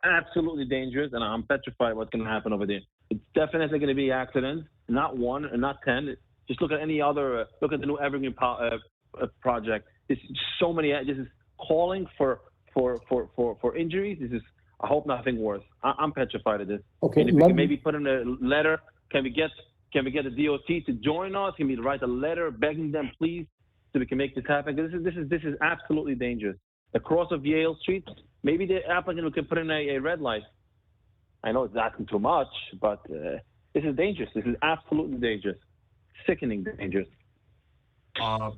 absolutely dangerous, and I'm petrified what's going to happen over there. It's definitely going to be accidents, not one and not 10. Just look at any other, look at the new Evergreen project. There's so many, this is calling for injuries. This is, I hope nothing worse. I'm petrified of this. Okay, and if we can maybe put in a letter, can we get the DOT to join us? Can we write a letter begging them, please, so we can make this happen? Because this is absolutely dangerous. The cross of Yale Street, maybe the applicant can put in a red light. I know it's asking too much, but this is dangerous. This is absolutely dangerous. Sickening dangerous. I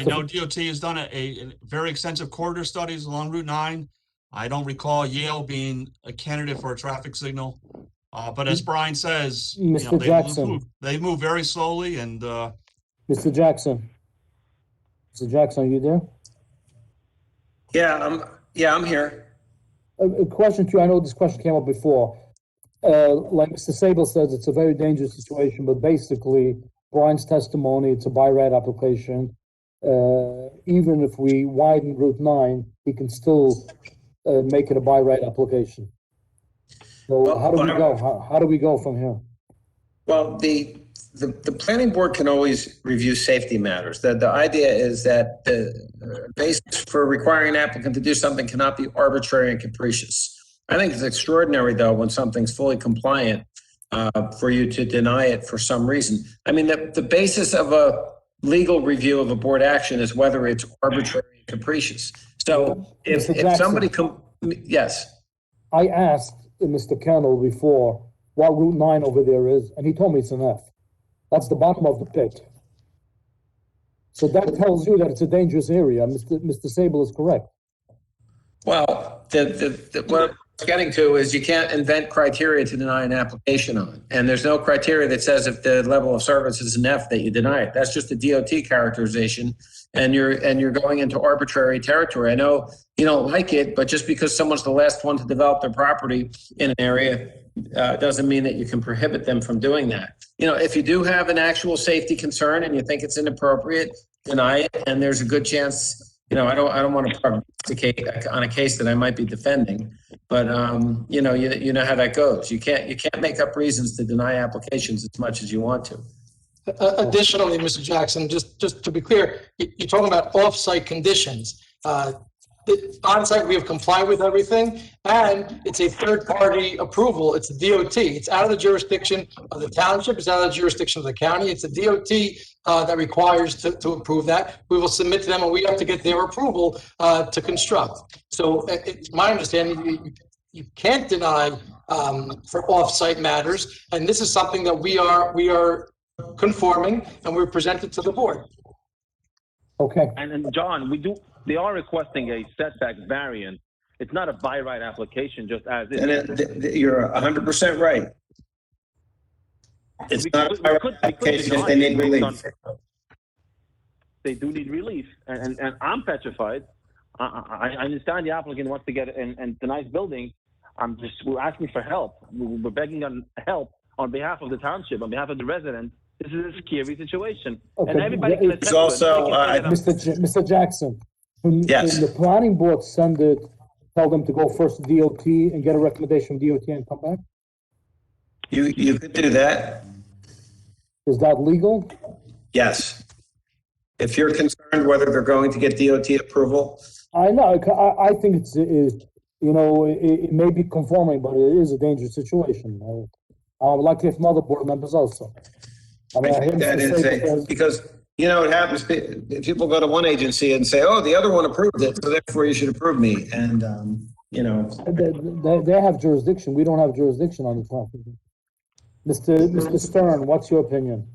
know DOT has done a very extensive corridor studies along Route 9. I don't recall Yale being a candidate for a traffic signal. But as Brian says, Mr. Jackson. They move very slowly and Mr. Jackson. Mr. Jackson, are you there? Yeah, I'm here. A question to you, I know this question came up before. Like Mr. Sable says, it's a very dangerous situation, but basically, Brian's testimony, it's a by right application. Even if we widen Route 9, he can still make it a by right application. So how do we go? How do we go from here? Well, the planning board can always review safety matters. The idea is that the basis for requiring an applicant to do something cannot be arbitrary and capricious. I think it's extraordinary, though, when something's fully compliant for you to deny it for some reason. I mean, the basis of a legal review of a board action is whether it's arbitrary and capricious. So if somebody yes. I asked Mr. Kennel before what Route 9 over there is, and he told me it's an F. That's the bottom of the pit. So that tells you that it's a dangerous area. Mr. Sable is correct. Well, what I'm getting to is you can't invent criteria to deny an application on. And there's no criteria that says if the level of service is an F that you deny it. That's just a DOT characterization. And you're going into arbitrary territory. I know you don't like it, but just because someone's the last one to develop their property in an area doesn't mean that you can prohibit them from doing that. You know, if you do have an actual safety concern and you think it's inappropriate, deny it. And there's a good chance, you know, I don't want to prognosticate on a case that I might be defending, but you know how that goes. You can't make up reasons to deny applications as much as you want to. Additionally, Mr. Jackson, just to be clear, you're talking about off-site conditions. On-site, we have complied with everything, and it's a third-party approval. It's a DOT. It's out of the jurisdiction of the township. It's out of the jurisdiction of the county. It's a DOT that requires to approve that. We will submit to them, and we have to get their approval to construct. So it's my understanding you can't deny for off-site matters, and this is something that we are conforming, and we're presented to the board. Okay. And John, they are requesting a setback variance. It's not a by right application, just as is. And you're 100% right. It's not a by right application if they need relief. They do need relief, and I'm petrified. I understand the applicant wants to get and denies building. We're asking for help. We're begging on help on behalf of the township, on behalf of the residents. This is a scary situation, Okay. and everybody can attest also, Mr. Jackson, when the planning board tell them to go first to DOT and get a recommendation from DOT and come back? You could do that. Is that legal? Yes. If you're concerned whether they're going to get DOT approval, I know, I think it may be conforming, but it is a dangerous situation. I would like to hear from other board members also. I mean, I hear that Mr. is Saber because, it happens, people go to one agency and say, oh, the other one approved it, so therefore you should approve me. And, They have jurisdiction. We don't have jurisdiction on the topic. Mr. Stern, what's your opinion?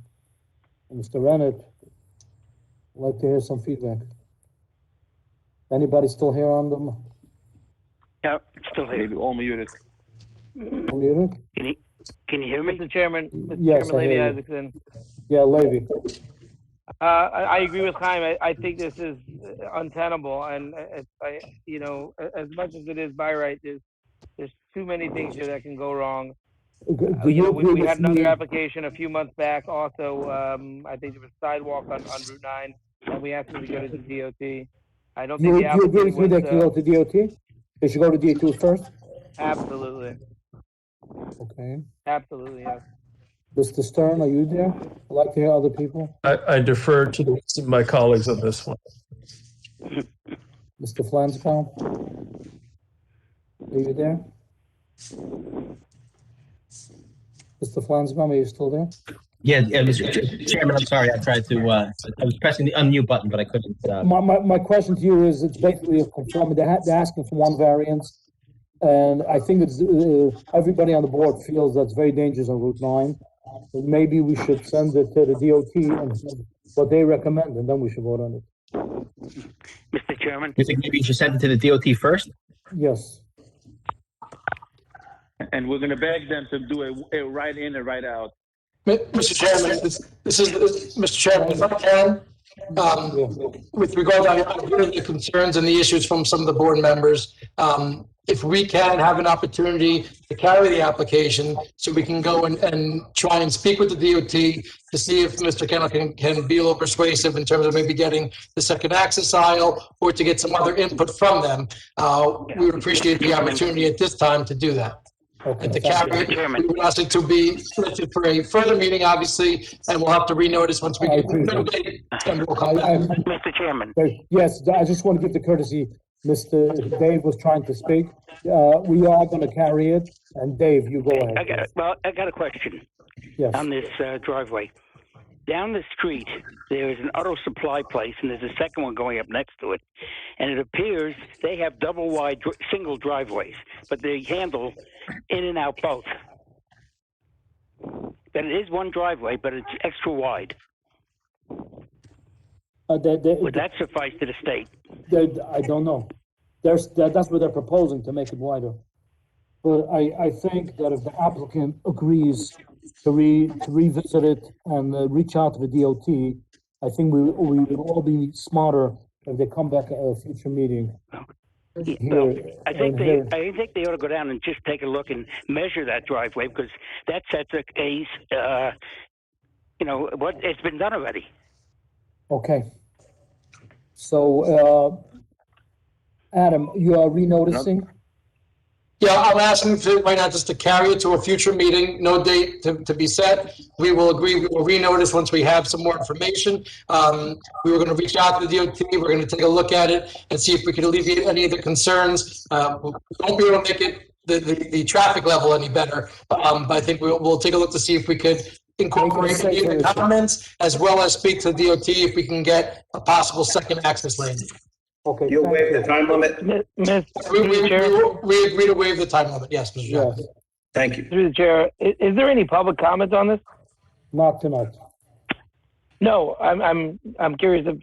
Mr. Rennett, I'd like to hear some feedback. Anybody still here on them? Yeah, still here. All muted. Muted? Can you hear me? Mr. Chairman, Yes, I Levy hear you. Isaacson. Yeah, Levy. I agree with Chaim. I think this is untenable, and as much as it is by right, there's too many things here that can go wrong. We had another application a few months back. Also, I think there was sidewalk on Route 9, and we asked them to go to the DOT. I don't think the Do you agree applicant with me that you go to DOT? They should go to DOT first? Absolutely. Okay. Absolutely, yes. Mr. Stern, are you there? I'd like to hear other people. I defer to the rest of my colleagues on this one. Mr. Flansbaum? Are you there? Mr. Flansbaum, are you still there? Yeah, Mr. Chairman, I'm sorry. I tried to, I was pressing the unmute button, but I couldn't. My question to you is, it's basically a conformity. They're asking for one variance. And I think it's, everybody on the board feels that's very dangerous on Route 9. So maybe we should send it to the DOT and what they recommend, and then we should vote on it. Mr. Chairman? You think maybe you should send it to the DOT first? Yes. And we're going to beg them to do a right in and right out. Mr. Chairman, this is Mr. Chairman, if I can, with regard, I hear the concerns and the issues from some of the board members. If we can have an opportunity to carry the application, so we can go and try and speak with the DOT to see if Mr. Kennel can be a little persuasive in terms of maybe getting the second access aisle or to get some other input from them. We would appreciate the opportunity at this time to do that. Okay. And to carry it, we would ask it to be listed for a further meeting, obviously, and we'll have to renotice once we get it. And we'll come back. Mr. Chairman. Yes, I just want to give the courtesy. Mr. Dave was trying to speak. We are going to carry it, and Dave, you go ahead. I got a question. Yes. On this driveway. Down the street, there is an auto supply place, and there's a second one going up next to it. And it appears they have double wide single driveways, but they handle in and out both. But it is one driveway, but it's extra wide. Would that suffice to the state? I don't know. That's what they're proposing, to make it wider. But I think that if the applicant agrees to revisit it and reach out to the DOT, I think we would all be smarter if they come back at a future media. I think they ought to go down and just take a look and measure that driveway, because that sets a case. What it's been done already. Okay. So, Adam, you are renoticing? Yeah, I'm asking to, right now, just to carry it to a future meeting, no date to be set. We will agree, we will renotice once we have some more information. We were going to reach out to the DOT, we're going to take a look at it and see if we can alleviate any of the concerns. We won't be able to make it the traffic level any better, but I think we'll take a look to see if we could incorporate any of the comments, as well as speak to the DOT if we can get a possible second access lane. Okay. You'll waive the time limit? We agree to waive the time limit, yes, Mr. Chairman. Yes. Thank you. Through the chair, is there any public comments on this? Not tonight. No, I'm curious if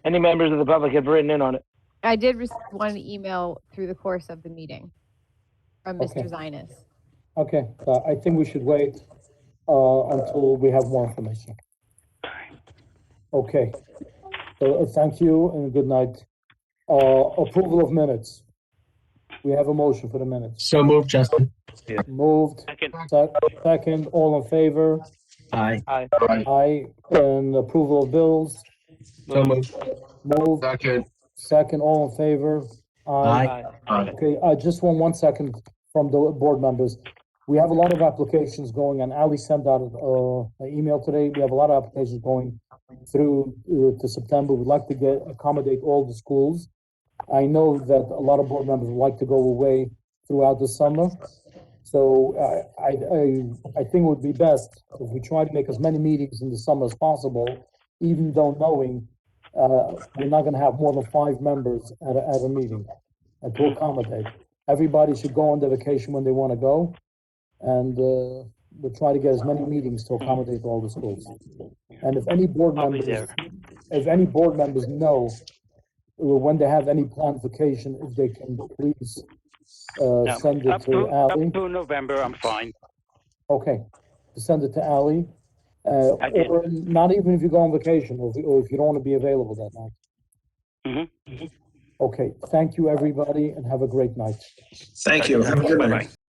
any members of the public have written in on it. I did receive one email through the course of the meeting from Mr. Zinas. Okay, I think we should wait until we have more information. Okay, so thank you and good night. Approval of minutes. We have a motion for the minutes. So moved, Justin. Moved. Second, all in favor? Aye. Aye. And approval of bills? So moved. Moved. Second, all in favor? Aye. Okay, just one second from the board members. we have a lot of applications going, and Ali sent out an email today. We have a lot of applications going through to September. We'd like to accommodate all the schools. I know that a lot of board members would like to go away throughout the summer. So I think it would be best if we try to make as many meetings in the summer as possible, even though knowing we're not going to have more than 5 members at a meeting, and to accommodate. Everybody should go on their vacation when they want to go, and we'll try to get as many meetings to accommodate all the schools. And if any board members know when they have any planned vacation, if they can please send it to Ali. Up to November, I'm fine. Okay, send it to Ali. Or not even if you go on vacation, or if you don't want to be available that night. Okay, thank you, everybody, and have a great night. Thank you. Have a good night.